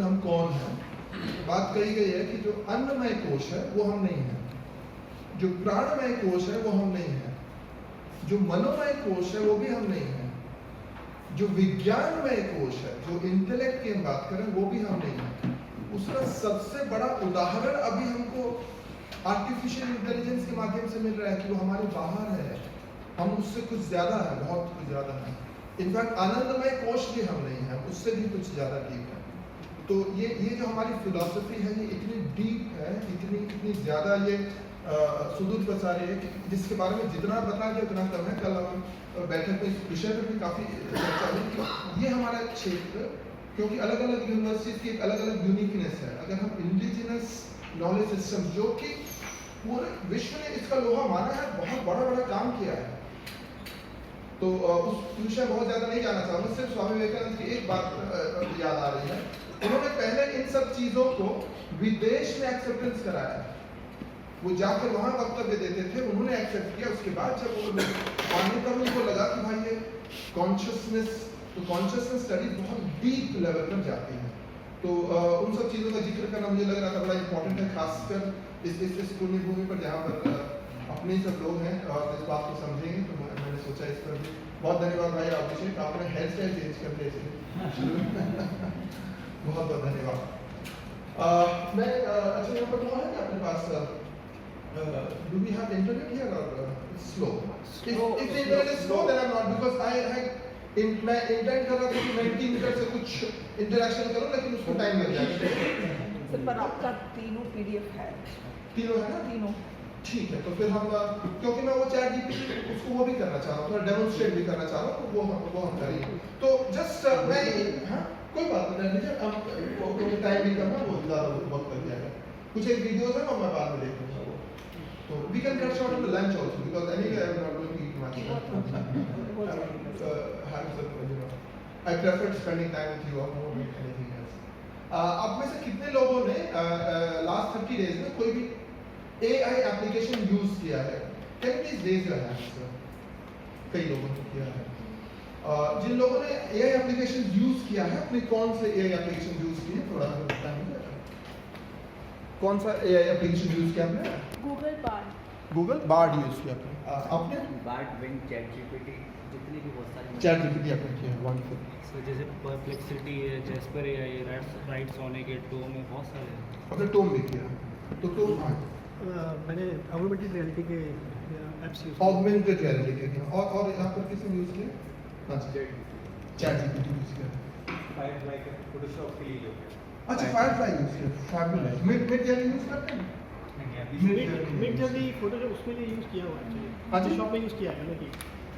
हम कौन हैं, बात कही गई है कि जो अन्नमय कोश है वो हम नहीं है, जो प्राणमय कोश है वो हम नहीं है, जो मनोमय कोश है वो भी हम नहीं है, जो विज्ञानमय कोश है, जो इंटेलेक्ट की हम बात करें वो भी हम नहीं है। उसका सबसे बड़ा उदाहरण अभी हमको आर्टिफिशियल इंटेलिजेंस के माध्यम से मिल रहा है कि वो हमारे बाहर है, हम उससे कुछ ज्यादा है, बहुत कुछ ज्यादा है। इनफैक्ट आनंदमय कोश भी हम नहीं है, उससे भी कुछ ज्यादा डीप है। तो ये जो हमारी फिलॉसफी है ये इतनी डीप है, इतनी ज्यादा ये सुदूर प्रसारी है कि जिसके बारे में जितना बता दिया उतना कम है। कल हम बैठक में इस विषय पर भी काफी चर्चा हुई कि ये हमारा क्षेत्र, क्योंकि अलग अलग यूनिवर्सिटीज की एक अलग अलग यूनिकनेस है। अगर हम इंडिजिनस नॉलेज सिस्टम, जो कि पूरे विश्व ने इसका लोहा माना है, बहुत बड़ा बड़ा काम किया है, तो उस विषय बहुत ज्यादा नहीं जाना चाहूंगा। सिर्फ स्वामी विवेकानंद की एक बात याद आ रही है, उन्होंने पहले इन सब चीजों को विदेश में एक्सेप्टेंस कराया। वो जाकर वहां वक्तव्य देते थे, उन्होंने एक्सेप्ट किया। उसके बाद जब वो मान्यता उनको लगा कि भाई ये कॉन्शियसनेस, तो कॉन्शियसनेस स्टडी बहुत डीप लेवल पर जाती है। तो उन सब चीजों का जिक्र करना मुझे लग रहा था बड़ा इंपॉर्टेंट है, खासकर इस पुण्य भूमि पर जहाँ पर अपने सब लोग हैं और इस बात को समझेंगे। तो मैंने सोचा इस पर भी बहुत धन्यवाद भाई अभिषेक, आपने हेयर स्टाइल चेंज कर दिया बहुत बहुत धन्यवाद। मैं अच्छा यहाँ पर हुआ है कि अपने पास do we have internet here or slow? If the internet is slow then I'm not, because I had मैं इंटेंट कर रहा था कि मैं 3 मिनट से कुछ इंटरेक्शन करूं, लेकिन उसको टाइम लग जाएगा। सर पर आपका तीनों पीडीएफ है, तीनों है ना? तीनों ठीक है। तो फिर हम, क्योंकि मैं वो चैट जीपीटी उसको वो भी करना चाह रहा हूँ, थोड़ा डेमोन्स्ट्रेट भी करना चाह रहा हूँ, तो वो हम करेंगे। तो जस्ट मैं कोई बात नहीं, हम टाइम भी करना, वो ज़्यादा वक्त लग जाएगा। कुछ एक वीडियोस है और मैं बाद में देखूँगा वो, तो we can cut short in the lunch also, because anyway I am not going to eat much. I prefer spending time with you or more than anything else. आप में से कितने लोगों ने लास्ट 30 days में कोई भी AI एप्लीकेशन यूज किया है? Can you please raise your hands? कई लोगों ने किया है। जिन लोगों ने AI एप्लीकेशन यूज किया है, अपने कौन से AI एप्लीकेशन यूज किए, थोड़ा हमें बताएंगे। कौन सा AI एप्लीकेशन यूज किया आपने? गूगल बार्ड यूज किया आपने? बार्ड, विंग, चैट जीपीटी, जितनी भी बहुत सारी चैट जीपीटी आपने किया है, वंडरफुल। सो जैसे परप्लेक्सिटी है, जेस्पर AI है, राइट्स सोनिक, टोम है, बहुत सारे हैं। आपने टोम भी किया, तो टोम मैंने ऑगमेंटेड रियलिटी के एप्स यूज ऑगमेंटेड रियलिटी के किया, और यहाँ पर किसने यूज किया? हाँ, चैट जीपीटी यूज किया। फायरफ्लाई का फोटोशॉप के लिए यूज किया। अच्छा, फायरफ्लाई यूज किया, फैबुलस। मिड जर्नी यूज करते हैं? मिड जर्नी फोटोशॉप उसके लिए यूज किया हुआ है, अच्छा, शॉप में यूज किया है मैंने।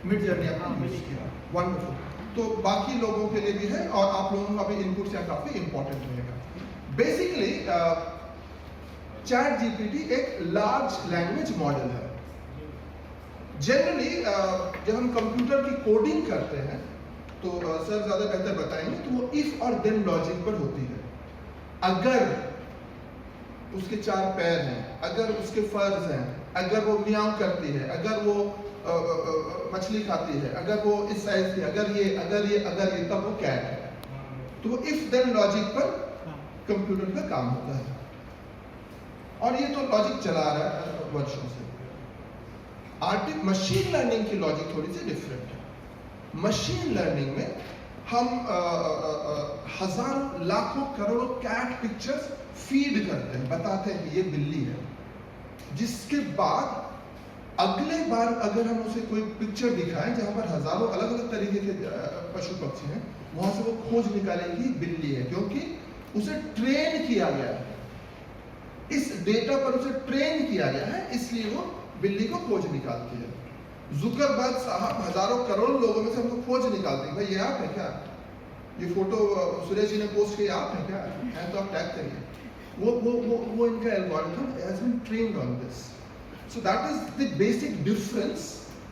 मिड जर्नी आपने यूज किया, वंडरफुल। तो बाकी लोगों के लिए भी है, और आप लोगों का भी इनपुट यहाँ काफी इंपॉर्टेंट रहेगा। बेसिकली चैट जीपीटी एक लार्ज लैंग्वेज मॉडल है। जनरली जब हम कंप्यूटर की कोडिंग करते हैं, तो सर ज्यादा बेहतर बताएंगे, तो वो इफ और देन लॉजिक पर होती है। अगर उसके 4 पैर हैं, अगर उसके फर्ज हैं, अगर वो मियाऊं करती है, अगर वो मछली खाती है, अगर वो इस साइज की, अगर ये, तब वो कैट है। तो वो इफ देन लॉजिक पर कंप्यूटर का काम होता है, और ये तो लॉजिक चला रहा है वर्षों से। मशीन लर्निंग की लॉजिक थोड़ी सी डिफरेंट है। मशीन लर्निंग में हम हजारों लाखों करोड़ों कैट पिक्चर्स फीड करते हैं, बताते हैं कि ये बिल्ली है, जिसके बाद अगले बार अगर हम उसे कोई पिक्चर दिखाएं जहां पर हजारों अलग अलग तरीके के पशु पक्षी हैं, वहां से वो खोज निकालेंगी बिल्ली है, क्योंकि उसे ट्रेन किया गया है, इस डेटा पर उसे ट्रेन किया गया है, इसलिए वो बिल्ली को खोज निकालती है। जुकरबर्ग साहब हजारों करोड़ों लोगों में से हमको खोज निकालते हैं, भाई ये आप है क्या, ये फोटो सुरेश जी ने पोस्ट किया, आप है क्या, है तो आप टैग करिए। वो इनका algorithm has been trained on this. So that is the basic difference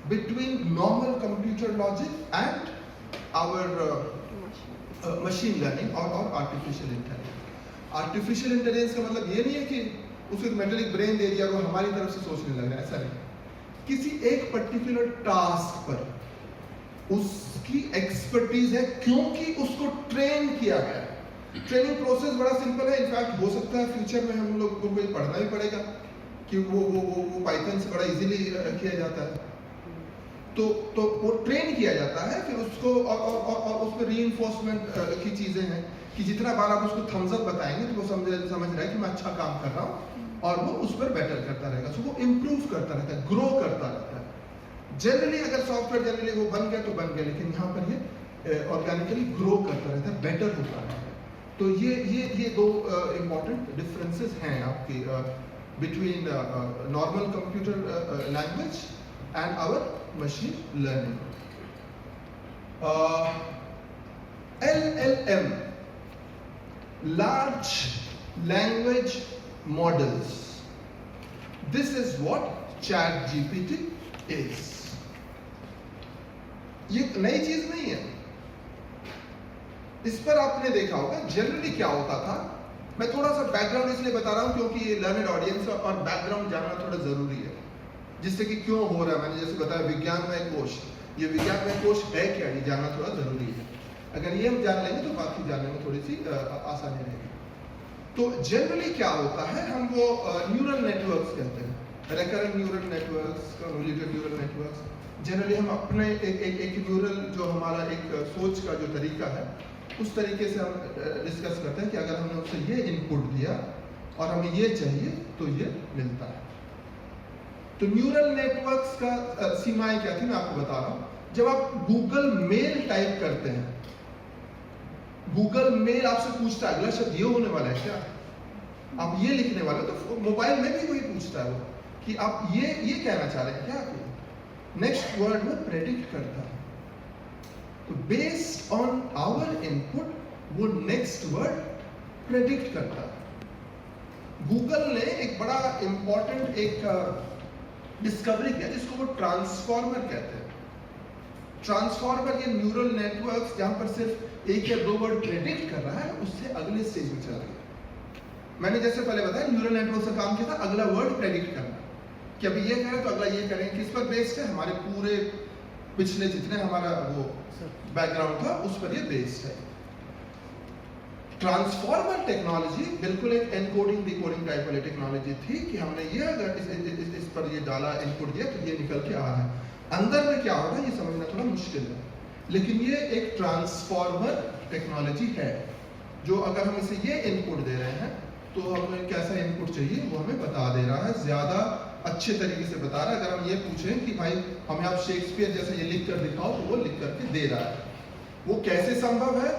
between normal computer logic and our machine learning और आर्टिफिशियल इंटेलिजेंस। आर्टिफिशियल इंटेलिजेंस का मतलब ये नहीं है कि उसको मेंटली ब्रेन दे दिया, वो हमारी तरफ से सोचने लग रहा है, ऐसा नहीं। किसी एक पर्टिकुलर टास्क पर उसकी एक्सपर्टीज है, क्योंकि उसको ट्रेन किया गया है। ट्रेनिंग प्रोसेस बड़ा सिंपल है। इनफैक्ट हो सकता है फ्यूचर में हम लोग को कोई पढ़ना ही पड़ेगा कि वो पाइथन से बड़ा इजीली किया जाता है। तो वो ट्रेन किया जाता है, फिर उसको और उस पर रीइंफोर्समेंट की चीजें हैं कि जितना बार आप उसको थम्स अप बताएंगे तो वो समझ रहा है कि मैं अच्छा काम कर रहा हूँ और वो उस पर बेटर करता रहेगा। सो वो इम्प्रूव करता रहता है, ग्रो करता रहता है। जनरली अगर सॉफ्टवेयर जनरली वो बन गया तो बन गया, लेकिन यहाँ पर ये ऑर्गेनिकली ग्रो करता रहता है, बेटर होता रहता है। तो ये दो इम्पॉर्टेंट डिफरेंसेस हैं आपकी between normal computer language and our machine learning. LLM, large language models. This is what ChatGPT is. ये नई चीज नहीं है। इस पर आपने देखा होगा जनरली क्या होता था। मैं थोड़ा सा बैकग्राउंड इसलिए बता रहा हूं क्योंकि ये लर्नड ऑडियंस और बैकग्राउंड जानना थोड़ा जरूरी है, जिससे कि क्यों हो रहा है। मैंने जैसे बताया विज्ञानमय कोश, ये विज्ञानमय कोश है क्या, ये जानना थोड़ा जरूरी है। अगर ये हम जान लेंगे तो बाकी जानने में थोड़ी सी आसानी रहेगी। तो जनरली क्या होता है, हम वो न्यूरल नेटवर्क्स कहते हैं, recurrent neural networks, convoluted neural networks. Generally हम अपने एक न्यूरल जो हमारा एक सोच का जो तरीका है उस तरीके से हम डिस्कस करते हैं कि अगर हमने उससे ये इनपुट दिया और हमें ये चाहिए तो ये मिलता है। तो न्यूरल नेटवर्क्स का सीमाएं क्या थी मैं आपको बता रहा हूं। जब आप गूगल मेल टाइप करते हैं, गूगल मेल आपसे पूछता है अगला शब्द ये होने वाला है क्या, आप ये लिखने वाले हो, तो मोबाइल में भी वही पूछता है वो कि आप ये कहना चाह रहे हैं क्या, नेक्स्ट वर्ड में प्रेडिक्ट करता है। तो बेस्ड ऑन आवर इनपुट वो नेक्स्ट वर्ड प्रेडिक्ट करता है। गूगल ने एक बड़ा इंपॉर्टेंट एक डिस्कवरी किया जिसको वो ट्रांसफॉर्मर कहते हैं। ट्रांसफॉर्मर ये न्यूरल नेटवर्क्स जहां पर सिर्फ एक या दो वर्ड प्रेडिक्ट कर रहा है, उससे अगले स्टेज में चला गया। मैंने जैसे पहले बताया न्यूरल नेटवर्क से काम किया था अगला वर्ड प्रेडिक्ट करना, कि अभी ये करें तो अगला ये करें। किस पर बेस्ड है, हमारे पूरे पिछले जितने हमारा वो बैकग्राउंड था उस पर ये बेस्ड है। ट्रांसफॉर्मर टेक्नोलॉजी बिल्कुल एक एनकोडिंग डिकोडिंग टाइप वाली टेक्नोलॉजी थी कि हमने ये अगर इस पर ये डाला इनपुट दिया तो ये निकल के आ रहा है। अंदर में क्या हो रहा है ये समझना थोड़ा मुश्किल है, लेकिन ये एक ट्रांसफॉर्मर टेक्नोलॉजी है जो अगर हम इसे ये इनपुट दे रहे हैं तो हमें कैसा इनपुट चाहिए वो हमें बता दे रहा है, ज्यादा अच्छे तरीके से बता रहा है। अगर हम ये पूछें कि भाई हमें आप शेक्सपियर जैसे ये लिख कर दिखाओ तो वो लिख करके दे रहा है। वो कैसे संभव है,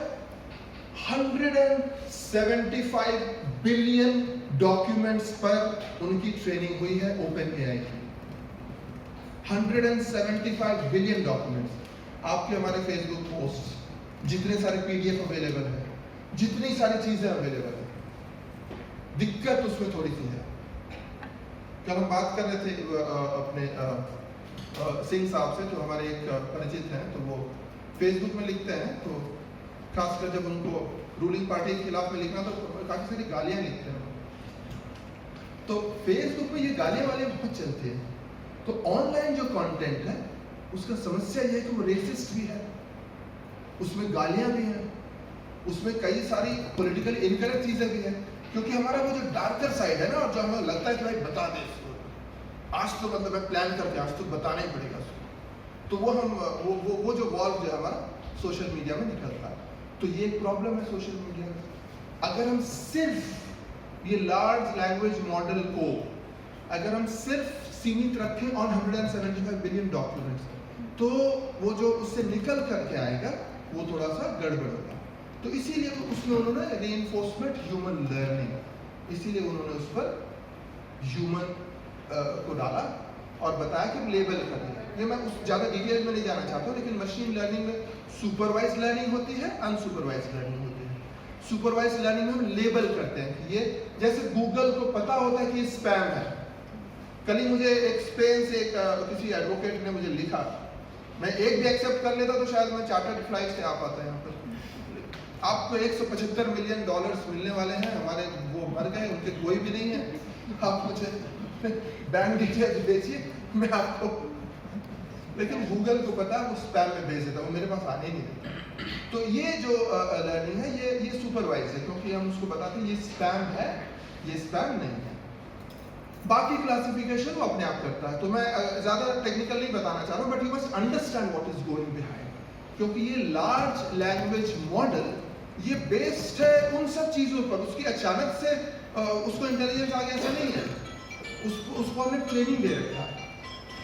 175 बिलियन डॉक्यूमेंट्स पर उनकी ट्रेनिंग हुई है ओपन एआई की। 175 बिलियन डॉक्यूमेंट्स। आपके हमारे फेसबुक पोस्ट, जितने सारे पीडीएफ अवेलेबल है, जितनी सारी चीजें अवेलेबल है, दिक्कत उसमें थोड़ी सी है। कल हम बात कर रहे थे अपने सिंह साहब से जो हमारे एक परिचित हैं, तो वो फेसबुक में लिखते हैं, तो खासकर जब उनको रूलिंग पार्टी के खिलाफ में लिखना तो काफी सारी गालियां लिखते हैं। तो फेसबुक पे ये गालियां वाले बहुत चलते हैं। तो ऑनलाइन जो कंटेंट है उसका समस्या ये है कि वो रेसिस्ट भी है, उसमें गालियां भी हैं, उसमें कई सारी पॉलिटिकल इनकरेक्ट चीजें भी हैं, क्योंकि हमारा वो जो डार्कर साइड है ना, और जो हमें लगता है कि भाई बता दे इसको, आज तो मतलब मैं प्लान करके आज तो बताना ही पड़ेगा उसको, तो वो हम वो जो वॉल जो है हमारा सोशल मीडिया में निकलता है। तो ये एक प्रॉब्लम है सोशल मीडिया में। अगर हम सिर्फ ये लार्ज लैंग्वेज मॉडल को अगर हम सिर्फ सीमित रखें ऑन 175 बिलियन डॉक्यूमेंट्स, तो वो जो उससे निकल करके आएगा वो थोड़ा सा गड़बड़ होगा। तो इसीलिए उसमें उन्होंने रीइंफोर्समेंट ह्यूमन लर्निंग, इसीलिए उन्होंने उस पर ह्यूमन को डाला और बताया कि लेबल करना है। ये मैं उस ज़्यादा डिटेल में नहीं जाना चाहता हूँ, लेकिन मशीन लर्निंग में सुपरवाइज लर्निंग होती है, अनसुपरवाइज लर्निंग होती है। सुपरवाइज लर्निंग में हम लेबल करते हैं कि ये, जैसे गूगल को पता होता है कि ये स्पैम है। कल ही मुझे एक स्पेन से किसी एडवोकेट ने मुझे लिखा, मैं एक भी एक्सेप्ट कर लेता तो शायद मैं चार्टर्ड फ्लाइट से आ पाता यहाँ पर। आपको $175 मिलियन मिलने वाले हैं, हमारे वो मर गए, उनके कोई भी नहीं है, आप मुझे बैंक डिटेल्स भेजिए, मैं आपको लेकिन गूगल को पता है वो स्पैम में भेज देता है, वो मेरे पास आने ही नहीं देता। तो ये जो लर्निंग है ये सुपरवाइज है, क्योंकि हम उसको बताते हैं ये स्पैम है, ये स्पैम नहीं है। बाकी क्लासिफिकेशन वो अपने आप करता है। तो मैं ज़्यादा टेक्निकल नहीं बताना चाह रहा हूँ, but you must understand what is going behind, क्योंकि ये लार्ज लैंग्वेज मॉडल ये बेस्ड है उन सब चीज़ों पर। उसकी अचानक से उसको इंटेलिजेंस आ गया ऐसा नहीं है, उसको हमने ट्रेनिंग दे रखा है।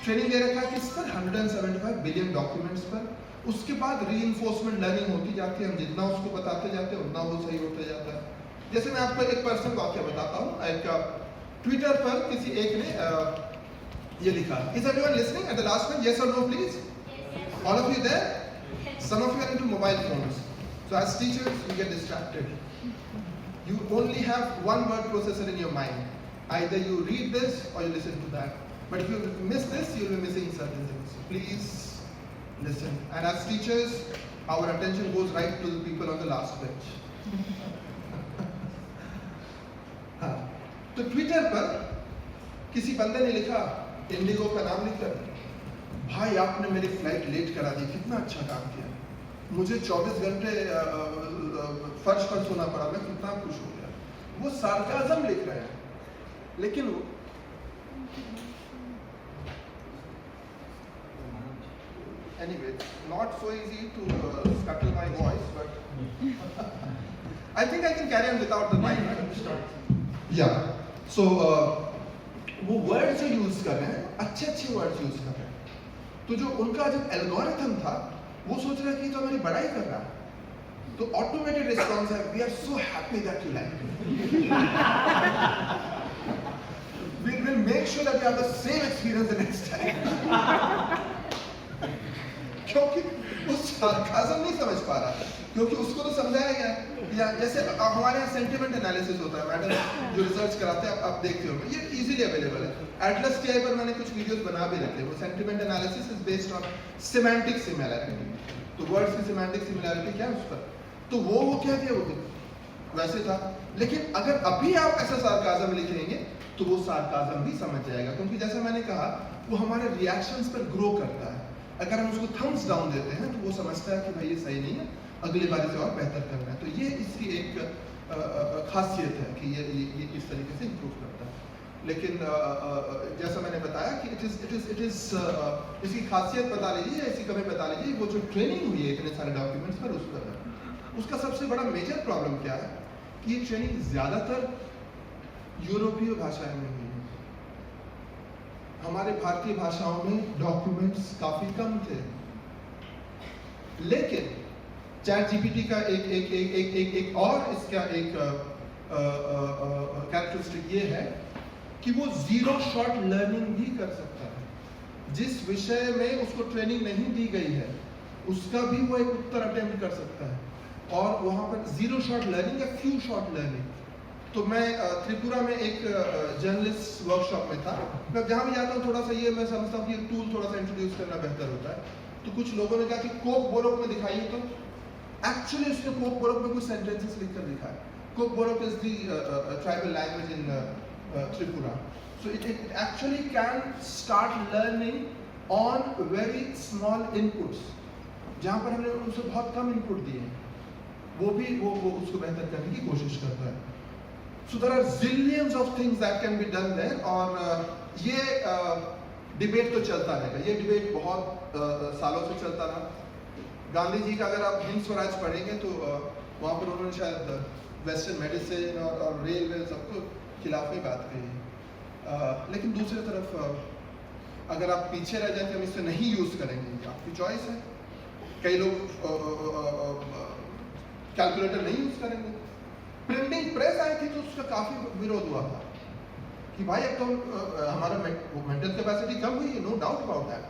ट्रेनिंग दे रखा है किस पर? 175 बिलियन डॉक्यूमेंट्स पर। उसके बाद रीइंफोर्समेंट लर्निंग होती जाती है, हम जितना उसको बताते जाते हैं उतना वो सही होता जाता है। जैसे मैं आपको एक पर्सनल वाक्य बताता हूँ। एक ट्विटर पर किसी एक ने ये लिखा, is everyone listening at the last one, yes और no please, all of you there, some of you are into mobile phones, so as teachers you get distracted, you only have one word processor in your mind, either you read this or you listen to that, but if you miss this you will be missing certain things. Please listen, and as teachers our attention goes right to the people on the last bench. हाँ, तो Twitter पर किसी बंदे ने लिखा, Indigo का नाम लिखकर, भाई आपने मेरी फ्लाइट लेट करा दी, कितना अच्छा काम किया, मुझे 24 घंटे फर्श पर सोना पड़ा, मैं कितना खुश हो गया। वो सार्काज़म लिख रहे हैं, लेकिन वो anyway, not so easy to scuttle my voice, but I think I can carry on without the mic. Yeah, so वो वर्ड जो यूज कर रहे हैं, अच्छे वर्ड यूज कर रहे हैं। तो जो उनका जो एल्गोरिथम था, वो सोच रहा है कि तो हमारी बड़ाई कर रहा है। तो ऑटोमेटेड रिस्पॉन्स है, we are so happy that you like it, we will make sure that you have the same experience the next time. क्योंकि वो सार्काज़म नहीं समझ पा रहा, क्योंकि उसको तो समझाया गया। या जैसे हमारे यहाँ सेंटिमेंट एनालिसिस होता है, मैडम जो रिसर्च कराते हैं आप देखते हो, ये इजीली अवेलेबल है। एटलस टीआई पर मैंने कुछ वीडियोस बना भी रखे। वो sentiment analysis is based on semantic similarity. तो वर्ड्स की सिमेंटिक सिमिलैरिटी क्या है उस पर, तो वो क्या दिया, वो वैसे था। लेकिन अगर अभी आप ऐसा सार्काज़म लिखेंगे तो वो सार्काज़म भी समझ जाएगा, क्योंकि जैसा मैंने कहा वो हमारे रिएक्शंस पर ग्रो करता है। अगर हम उसको थम्स डाउन देते हैं तो वो समझता है कि भाई ये सही नहीं है, अगली बार इसे और बेहतर करना है। तो ये इसकी एक खासियत है कि ये इस तरीके से इम्प्रूव करता है। लेकिन जैसा मैंने बताया कि इट इज इसकी खासियत बता लीजिए, इसकी कमी बता लीजिए, वो जो ट्रेनिंग हुई है इतने सारे डॉक्यूमेंट्स पर, उस पर उसका सबसे बड़ा मेजर प्रॉब्लम क्या है कि ये ट्रेनिंग ज़्यादातर यूरोपीय भाषाएं में हुई है। हमारे भारतीय भाषाओं में डॉक्यूमेंट्स काफ़ी कम थे। लेकिन चैट जीपीटी का एक और इसका एक कैरेक्टरिस्टिक ये है कि वो जीरो शॉट लर्निंग भी कर सकता है। जिस विषय में उसको ट्रेनिंग नहीं दी गई है उसका भी वो एक उत्तर अटेम्प्ट कर सकता है, और वहाँ पर जीरो शॉट लर्निंग या फ्यू शॉट लर्निंग। तो मैं त्रिपुरा में एक जर्नलिस्ट वर्कशॉप में था। मैं जहाँ भी जाता हूँ थोड़ा सा ये मैं समझता हूँ कि एक टूल थोड़ा सा इंट्रोड्यूस करना बेहतर होता है। तो कुछ लोगों ने कहा कि कोक बोरोक में दिखाइए, तो एक्चुअली उसने कोक बोरोक में कुछ सेंटेंसेस लिखकर दिखाया। Coke Borok is the tribal language in Tripura, so it actually can start learning on very small inputs, जहाँ पर हमने उसे बहुत कम इनपुट दिए, वो भी वो उसको बेहतर करने की कोशिश करता है। So there are zillions of things that can be done there, और ये डिबेट तो चलता रहेगा। ये डिबेट बहुत सालों से चलता रहा। गांधी जी का अगर आप हिंद स्वराज पढ़ेंगे तो वहाँ पर उन्होंने शायद वेस्टर्न मेडिसिन और रेलवे सबको खिलाफ में बात कही। लेकिन दूसरी तरफ अगर आप पीछे रह जाए कि हम इसे नहीं यूज़ करेंगे, आपकी चॉइस है। कई लोग कैलकुलेटर नहीं यूज़ करेंगे। प्रिंटिंग प्रेस आई थी तो उसका काफ़ी विरोध हुआ था कि भाई अब तो हमारा मेंटल कैपेसिटी कम हुई है, नो डाउट अबाउट दैट,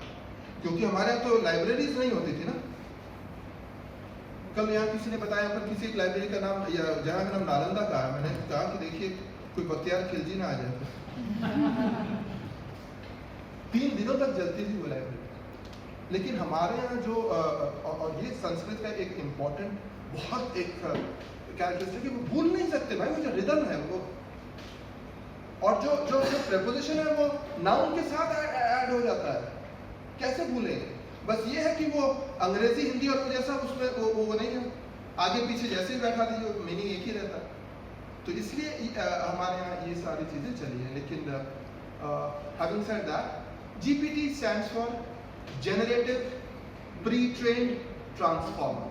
क्योंकि हमारे यहाँ तो लाइब्रेरीज नहीं होती थी ना। कल यहाँ किसी ने बताया पर किसी एक लाइब्रेरी का नाम, या जहाँ का नाम नालंदा का है, मैंने कहा कि देखिए कोई बख्तियार खिलजी ना आ जाए। 3 दिनों तक जलती थी वो लाइब्रेरी। लेकिन हमारे यहाँ जो और ये संस्कृत का एक इम्पोर्टेंट बहुत एक कैरेक्टरिस्टिक है, वो भूल नहीं सकते भाई, वो जो रिदम है वो, और जो प्रेपोजिशन है वो नाउन के साथ ऐड हो जाता है, कैसे भूलेंगे। बस ये है कि वो अंग्रेजी हिंदी और वो जैसा उसमें वो नहीं है, आगे पीछे जैसे ही बैठा दीजिए मीनिंग एक ही रहता है। तो इसलिए हमारे यहाँ ये सारी चीज़ें चली हैं। लेकिन having said that, GPT stands for Generative Pre-trained Transformer।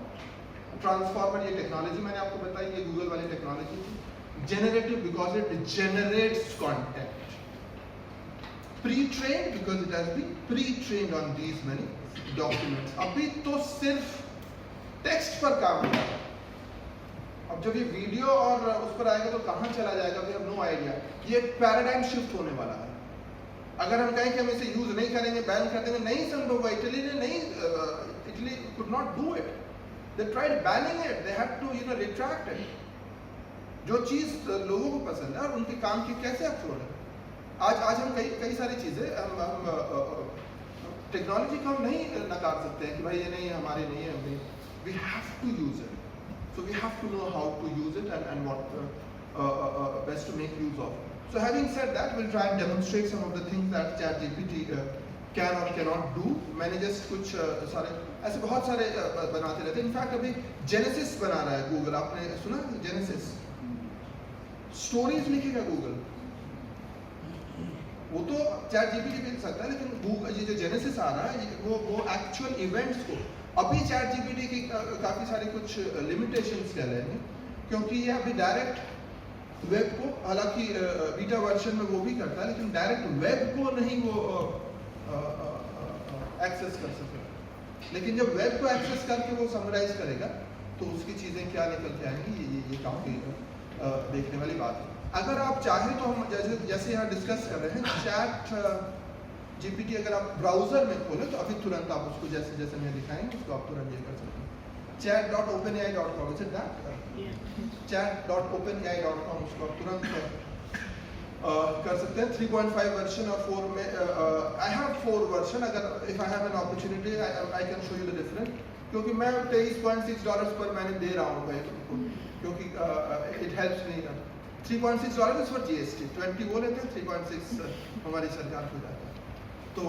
Transformer ये टेक्नोलॉजी मैंने आपको बताई, ये गूगल वाली टेक्नोलॉजी थी। Generative because it generates content, pretrained because it has been pretrained on these many documents. अभी तो सिर्फ टेक्स्ट पर काम कर रहा है, अब जब ये वीडियो और उस पर आएगा तो कहाँ चला जाएगा, वी हैव नो आइडिया। ये पैराडाइम शिफ्ट होने वाला है। अगर हम कहें कि हम इसे यूज नहीं करेंगे, बैन कर देंगे, नहीं संभव है। इटली ने नहीं, Italy could not do it, they tried banning it, they had to retract it। जो चीज लोगों को पसंद है और उनके काम की कैसे आप छोड़ रहे। आज हम कई सारी चीजें हम टेक्नोलॉजी को हम नहीं नकार सकते हैं कि भाई ये नहीं है, हमारे नहीं है। we have to use it, so we have to know how to use it and what best to make use of। so having said that, we'll try and demonstrate some of the things that ChatGPT can or cannot do। मैंने just कुछ सारे ऐसे बहुत सारे बनाते रहते हैं। In fact अभी जेनेसिस बना रहा है गूगल, आपने सुना जेनेसिस? स्टोरीज लिखेगा गूगल, वो तो ChatGPT भी लिख सकता है, लेकिन गूगल ये जो जेनेसिस आ रहा है वो एक्चुअल इवेंट्स को, अभी ChatGPT की काफी सारे कुछ लिमिटेशंस कह रहे हैं, क्योंकि ये अभी डायरेक्ट वेब को, हालांकि बीटा वर्जन में वो भी करता है, लेकिन डायरेक्ट वेब को नहीं वो एक्सेस कर सके। लेकिन जब वेब को एक्सेस करके वो समराइज करेगा तो उसकी चीज़ें क्या निकल के आएंगी, ये काफ़ी देखने वाली बात है। अगर आप चाहें तो हम जैसे यहाँ डिस्कस कर रहे हैं, ChatGPT अगर आप ब्राउजर में खोलें तो अभी तुरंत आप उसको जैसे जैसे मैं दिखाएंगे उसको आप तुरंत ये कर सकते हैं। chat.openai.com, is it that? chat.openai.com, उसको आप तुरंत कर सकते हैं। 3.5 वर्जन और 4 में आई हैव 4 वर्जन। अगर if I have an opportunity I can show you the difference, क्योंकि मैं $23.6 पर मैंने दे रहा हूँ भाई तुमको, क्योंकि it helps me. $3.6 for GST, 20 वो लेते हैं, 3.6 हमारी सरकार को जाता है। तो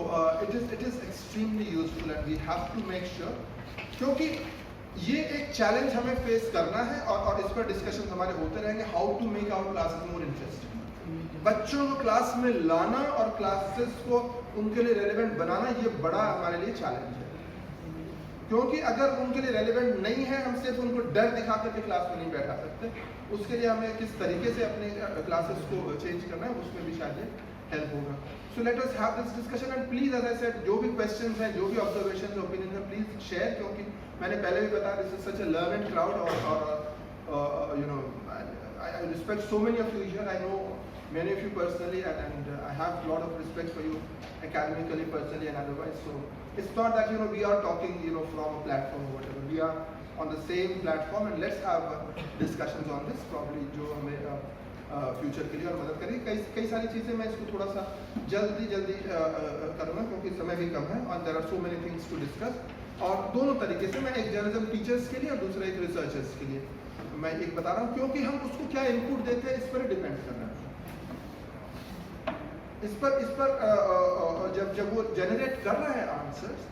it is extremely useful and we have to make sure, क्योंकि ये एक चैलेंज हमें फेस करना है और इस पर डिस्कशन हमारे होते रहेंगे। How to make our classes more interesting, बच्चों को क्लास में लाना और क्लासेस को उनके लिए रेलेवेंट बनाना, ये बड़ा हमारे लिए चैलेंज है। क्योंकि अगर उनके लिए रेलेवेंट नहीं है, हम सिर्फ उनको डर दिखा करके क्लास में नहीं बैठा सकते। उसके लिए हमें किस तरीके से अपने क्लासेस को चेंज करना है, उसमें भी शायद हेल्प होगा। So let us have this discussion and please, as I said, जो भी क्वेश्चंस हैं, जो भी ऑब्जर्वेशंस, ओपिनियन है, प्लीज शेयर, क्योंकि मैंने पहले भी बताया this is such a learning crowd और you know I respect so many of you here. I know many of you personally, and I have a lot of respect for you academically, personally and otherwise. So it's not that we are talking from a platform or whatever. We are on the same platform, and let's have discussions on this, probably जो हमें future के लिए और मदद करेगी। कई सारी चीज़ें मैं इसको थोड़ा सा जल्दी करूँगा, क्योंकि समय भी कम है और there are so many things to discuss। और दोनों तरीके से मैं एक जर्नलिज्म टीचर्स के लिए और दूसरा एक रिसर्चर्स के लिए मैं एक बता रहा हूँ, क्योंकि हम उसको क्या इनपुट देते हैं इस पर डिपेंड कर रहा है। इस पर जब वो जनरेट कर रहा है आंसर्स,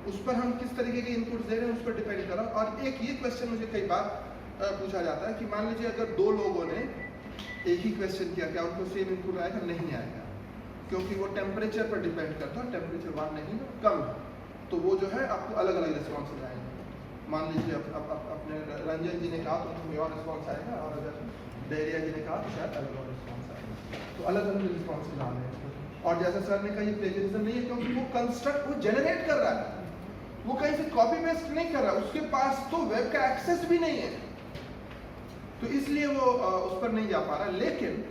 उस पर हम किस तरीके के इनपुट्स दे रहे हैं उस पर डिपेंड कर रहा है। और एक ये क्वेश्चन मुझे कई बार पूछा जाता है कि मान लीजिए अगर 2 लोगों ने एक ही क्वेश्चन किया, क्या उनको सेम इनपुट आएगा? नहीं आएगा, क्योंकि वो टेम्परेचर पर डिपेंड करता है। टेम्परेचर 1 नहीं है, कम है, तो वो जो है आपको अलग अलग रिस्पॉन्स आएंगे। मान लीजिए अपने रंजन जी ने कहा तो उनको और रिस्पॉन्स आएगा, और अगर डेरिया जी ने कहा तो शायद अलग अलग रिस्पॉन्स आएगा। तो अलग अलग रिस्पॉन्स आ रहे हैं। और जैसा सर ने कहा, ये प्लेजरिज्म नहीं है, क्योंकि वो कंस्ट्रक्ट, वो जनरेट कर रहा है, वो कहीं से कॉपी पेस्ट नहीं कर रहा, उसके पास तो वेब का एक्सेस भी नहीं है, तो इसलिए वो उस पर नहीं जा पा रहा। लेकिन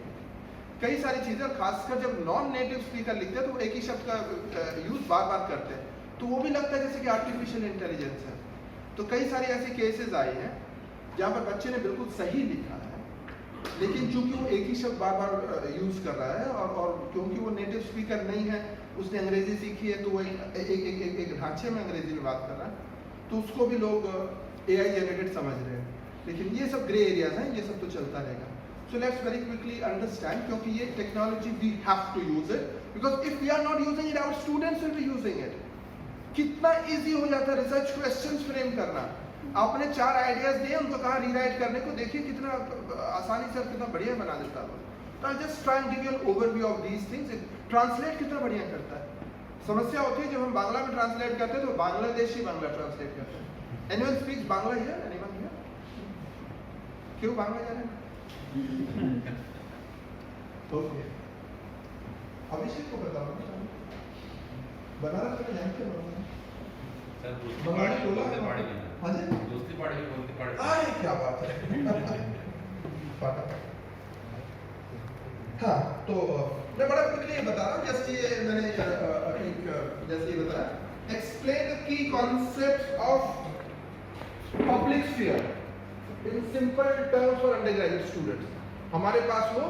कई सारी चीजें, खासकर जब नॉन नेटिव स्पीकर लिखते हैं तो वो एक ही शब्द का यूज बार बार करते हैं, तो वो भी लगता है जैसे कि आर्टिफिशियल इंटेलिजेंस है। तो कई सारी ऐसी केसेस आई हैं जहाँ पर बच्चे ने बिल्कुल सही लिखा है, लेकिन चूंकि वो एक ही शब्द बार बार यूज कर रहा है, और क्योंकि वो नेटिव स्पीकर नहीं है, उसने अंग्रेजी सीखी है, तो वो एक ढांचे में अंग्रेजी में बात कर रहा है, तो उसको भी लोग AI जनरेटेड समझ रहे हैं। लेकिन ये सब ग्रे एरियाज हैं, ये सब तो चलता रहेगा। So let's very quickly understand, क्योंकि ये technology we have to use it, because if we are not using it, our students will be using it. कितना इजी हो जाता है रिसर्च क्वेश्चंस फ्रेम करना। आपने 4 आइडियाज दिए, उनको कहा रीराइट करने को, देखिए कितना आसानी से और कितना बढ़िया बना देता है। तो I just try and give you an overview of these things. Translate कितना बढ़िया करता है। समस्या होती है जब हम बांग्ला में ट्रांसलेट करते हैं तो बांग्लादेशी बांग्ला ट्रांसलेट करते हैं। Anyone speaks Bangla here? Anyone here? क्यों बांग्ला जा रहे हैं? ओके, अभिषेक को बताओ, बनारस में जानते हो सर बंगाली बोला है? हाँ जी, दोस्ती पढ़ी बोलती पढ़ी। अरे क्या बात है। हाँ, तो मैं बड़ा क्विकली बता रहा हूँ, जैसे ये मैंने जैसे ये बताया, explain the key concept of public sphere in simple terms for undergraduate students. हमारे पास वो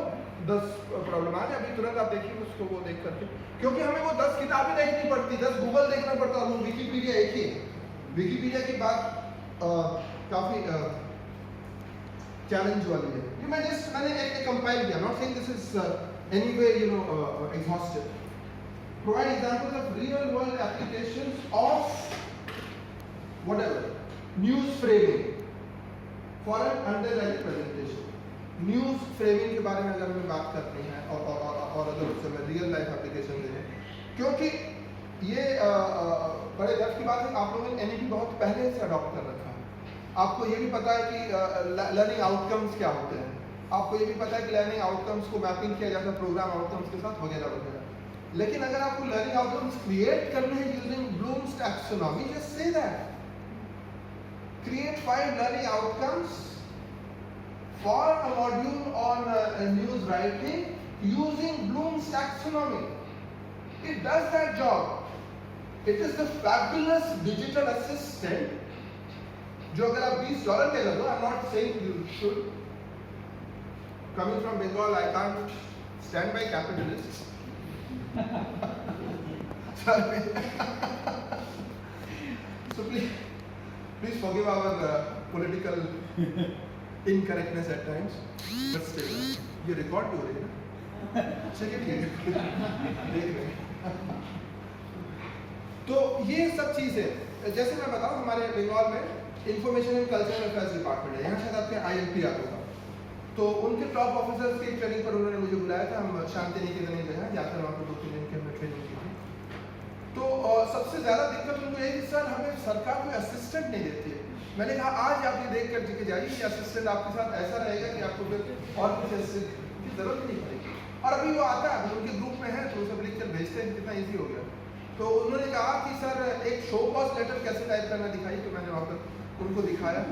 10 प्रॉब्लम आ अभी तुरंत आप देखिए उसको, वो देख करके, क्योंकि हमें वो 10 किताबें देखनी पड़ती, 10 गूगल देखना पड़ता, और वो विकिपीडिया एक ही है। विकिपीडिया की बात काफी चैलेंज वाली है। ये मैंने एक कंपाइल किया, not saying this is anyway exhaustive. Provide examples of real world applications of whatever news framing for an undergraduate presentation. News framing के बारे में अगर हमें बात करते हैं और अगर उससे मैं रियल लाइफ एप्लीकेशन दे दें, क्योंकि ये बड़े गर्व की बात है, आप लोगों ने एनईपी बहुत पहले से अडॉप्ट कर रखा है। आपको ये भी पता है कि लर्निंग आउटकम्स क्या होते हैं, आपको ये भी पता है कि लर्निंग आउटकम्स को मैपिंग किया जाता है प्रोग्राम आउटकम्स के साथ, वगैरह वगैरह। लेकिन अगर आपको लर्निंग आउटकम्स क्रिएट करने हैं using Bloom's taxonomy, just say that, create 5 learning outcomes for a module on news writing using Bloom's taxonomy. It does that job. It is the fabulous digital assistant. जो अगर आप $20 पे लगो, I'm not saying you should. Coming from Bengal, I can't stand by capitalists. Sorry. So please forgive our political incorrectness at times, but still ये record भी हो रही है ना, चलिए ठीक है, देख रहे हैं। तो ये सब चीज़ें, जैसे मैं बताऊं, हमारे बंगाल में information and cultural affairs department है, यहाँ शायद आपके ILP आता होगा। तो उनके टॉप ऑफिसर्स की ट्रेनिंग पर उन्होंने मुझे बुलाया था। हम शांति निकेतन में गए, जाकर वहाँ पर 2-3 दिन की हमने ट्रेनिंग की थी। तो सबसे ज़्यादा दिक्कत उनको ये कि सर हमें सरकार कोई असिस्टेंट नहीं देती है। मैंने कहा आज आप ये देख कर के जाइए कि असिस्टेंट आपके साथ ऐसा रहेगा कि आपको फिर और कुछ असिस्टेंट की जरूरत नहीं पड़ेगी। और अभी वो आता है, उनके ग्रुप में है, तो सब लिख कर भेजते हैं, कितना ईजी हो गया। तो उन्होंने कहा कि सर एक शो कॉज लेटर कैसे टाइप करना दिखाई, तो मैंने वहाँ पर उनको दिखाया।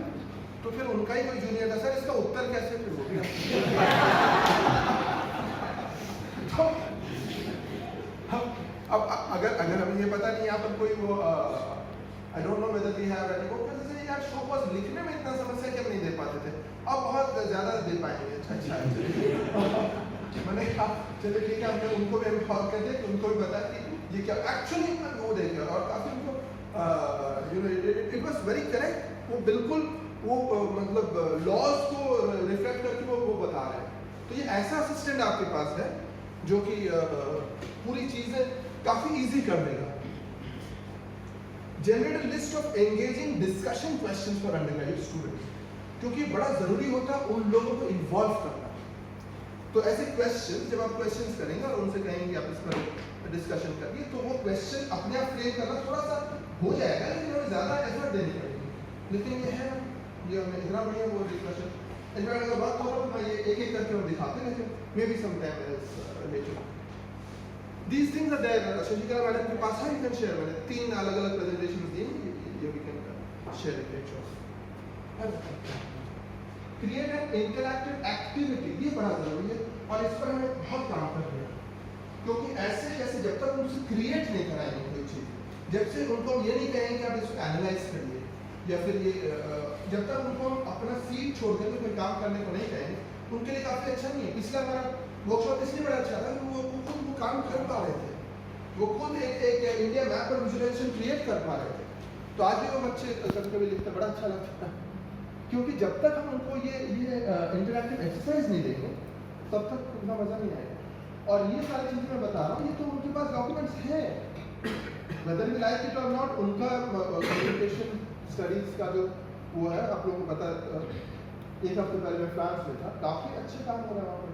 तो फिर उनका ही कोई जूनियर था, सर इसका उत्तर कैसे, फिर वो भी तो अब अगर हमें ये पता नहीं यहाँ पर कोई वो I don't know whether we have any वो जैसे यार शो कॉज लिखने में इतना समस्या क्यों नहीं दे पाते थे, अब बहुत ज़्यादा दे पाएंगे। अच्छा मैंने कहा चलिए ठीक है, हमने उनको भी एम्पावर कर दिया कि उनको भी बता कि ये क्या एक्चुअली वो देखे, और काफ़ी उनको you know it was very correct. वो बिल्कुल वो मतलब लॉज को रिफ्लेक्ट करके वो बता रहे हैं। तो ये ऐसा असिस्टेंट आपके पास है जो कि पूरी चीज़ें काफ़ी ईजी कर देगा। Generate a list of engaging discussion questions for undergraduate students, क्योंकि बड़ा ज़रूरी होता है उन लोगों को इन्वॉल्व करना। तो ऐसे क्वेश्चन जब आप क्वेश्चंस करेंगे और उनसे कहेंगे आप इस पर डिस्कशन करिए, तो वो क्वेश्चन अपने आप फ्रेम करना थोड़ा सा हो जाएगा, लेकिन हमें ज़्यादा एफर्ट देनी पड़ेगी। लेकिन ये है ये हमें इतना बढ़िया वो डिस्कशन, इनमें अगर बात हो रहा तो मैं ये एक करके हम दिखाते हैं, लेकिन maybe some time later. These things are there. Shashikala madam के पास है, you can share। मैंने 3 अलग-अलग प्रेजेंटेशंस दी, ये we can share it pictures। Create an interactive activity, ये बड़ा जरूरी है और इस पर हमें बहुत काम करना है, क्योंकि ऐसे जैसे जब तक उनसे क्रिएट नहीं कराएंगे कोई चीज़, जब से उनको ये नहीं कहेंगे कि आप इसको एनालाइज करिए, या फिर ये जब तक उनको अपना सीट छोड़ करके कोई काम करने को नहीं कहेंगे, उनके लिए काफ़ी अच्छा नहीं है। पिछला हमारा वर्कशॉप इसलिए बड़ा अच्छा था कि वो खुद वो काम कर पा रहे थे, वो खुद एक इंडिया मैप पर विजुअलाइजेशन क्रिएट कर पा रहे थे। तो आज भी वो बच्चे कभी कभी लिखते बड़ा अच्छा लगता है, क्योंकि जब तक हम उनको ये इंटरैक्टिव एक्सरसाइज नहीं देंगे तब तक उतना मज़ा नहीं आएगा। और ये सारी चीज़ें मैं बता रहा हूँ, ये तो उनके पास डॉक्यूमेंट्स हैं। वेदर वी लाइक इट और नॉट, उनका कम्युनिकेशन स्टडीज का जो वो है, आप लोगों को पता है, एक हफ्ते पहले मैं फ्रांस में था, काफ़ी अच्छे काम हो रहे हैं वहाँ पर,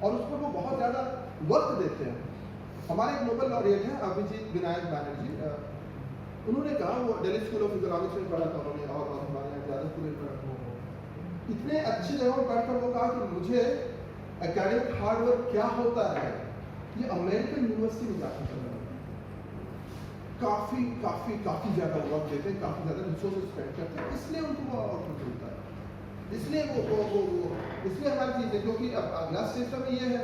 और उस पर वो बहुत ज़्यादा वक्त देते हैं। हमारे एक नोबेल लॉरिएट हैं अभिजीत विनायक बैनर्जी, उन्होंने कहा, वो दिल्ली स्कूल ऑफ इकोनॉमिक्स में पढ़ा था उन्होंने, और हमारे यहाँ ज़्यादा स्कूल में पढ़ा था, इतने अच्छे जगह पर पढ़कर वो कहा कि मुझे एकेडमिक हार्डवर्क क्या होता है ये अमेरिकन यूनिवर्सिटी में जाकर करना है। काफ़ी काफ़ी काफ़ी ज़्यादा वर्क देते हैं, काफ़ी ज़्यादा रिसोर्सेज स्पेंड करते हैं, इसलिए उनको वो आउटपुट मिलता है, इसलिए वो इसलिए हमारी चीज़ है, क्योंकि अब अगला स्टेज में ये है,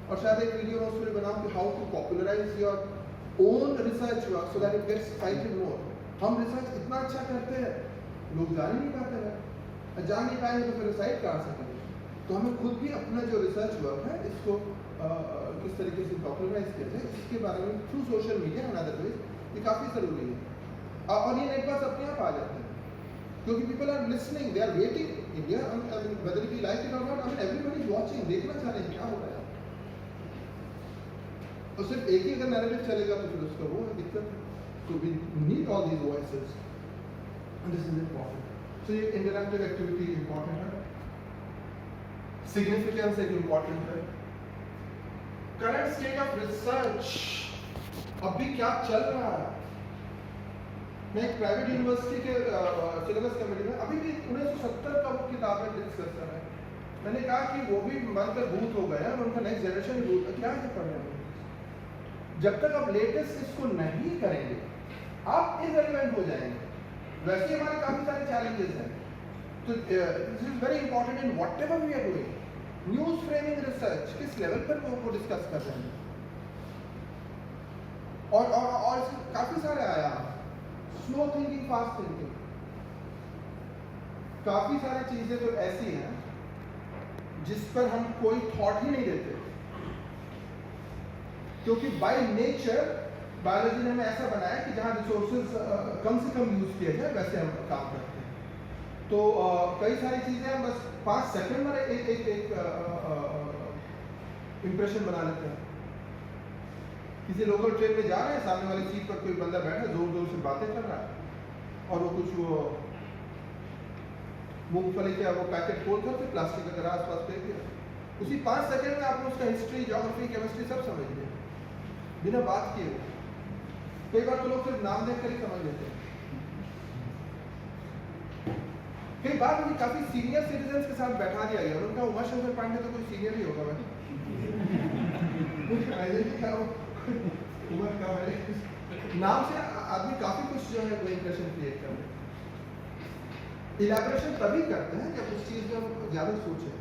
और शायद एक वीडियो में उसमें बनाऊँ कि how to popularize your own research work so that it gets cited more. हम रिसर्च इतना अच्छा करते हैं, लोग जान ही नहीं पाते हैं, जान नहीं पाएंगे तो फिर साइट कहाँ से करेंगे? तो हमें खुद भी अपना जो रिसर्च वर्क है इसको किस तरीके से पॉपुलराइज किया जाए, इसके बारे में through social media and other ways, ये काफ़ी ज़रूरी है। और ये नेट पर अपने आप आ जाते हैं, क्योंकि people are listening, they are waiting. India, whether we like it और नॉट, एवरीबॉडी इज वाचिंग, देखना चाह रहे हैं क्या हो रहा है। और सिर्फ एक ही अगर नैरेटिव चलेगा तो फिर उसका वो है दिक्कत है। तो we need all these voices and this is important. तो ये इंटरैक्टिव एक्टिविटी इम्पोर्टेंट है, सिग्निफिकेंस एक इम्पोर्टेंट है। करंट स्टेट ऑफ रिसर्च अभी क्या चल रहा है। मैं एक प्राइवेट यूनिवर्सिटी के सिलेबस कमेटी में अभी भी 1970 का वो किताबें डिस्कस कर रहे हैं। मैंने कहा कि वो भी बनकर भूत हो गए हैं और उनका नेक्स्ट जनरेशन भी भूत है, क्या है पढ़ने में। जब तक आप लेटेस्ट इसको नहीं करेंगे आप इररिलेवेंट हो जाएंगे। वैसे हमारे काफी सारे चैलेंजेस हैं, तो this is very important in whatever we are doing. News framing research किस लेवल पर वो डिस्कस कर रहे हैं, और काफी सारे आया, स्लो थिंकिंग, फास्ट थिंकिंग, काफी सारी चीजें तो ऐसी हैं जिस पर हम कोई थॉट ही नहीं देते, क्योंकि बाय नेचर बायोलॉजी ने हमें ऐसा बनाया कि जहां रिसोर्सेज कम से कम यूज किया जाए वैसे हम काम करते हैं। तो कई सारी चीजें हम बस 5 सेकंड में एक इंप्रेशन बना लेते हैं। किसी लोकल ट्रेन में जा रहे हैं, सामने वाली सीट पर कोई बंदा बैठा है, जोर जोर से बातें कर रहा है, और वो कुछ मूंगफली का वो पैकेट खोल करके प्लास्टिक का आसपास फेंक दिया। उसी 5 सेकंड में आपने उसका हिस्ट्री, ज्योग्राफी, केमिस्ट्री सब समझ लिया बिना बात किए। कई बार तो लोग सिर्फ नाम देखकर ही समझ लेते हैं। कई बार मुझे काफी सीनियर सिटीजन के साथ बैठा दिया गया, उनका उमाशंकर पांडे तो कोई सीनियर ही होगा, मैं उम्र का है, नाम से आदमी काफी कुछ जो है वो इंप्रेशन क्रिएट कर रहे हैं। इलैबोरेशन तभी करते हैं जब उस चीज में हम ज्यादा सोचें।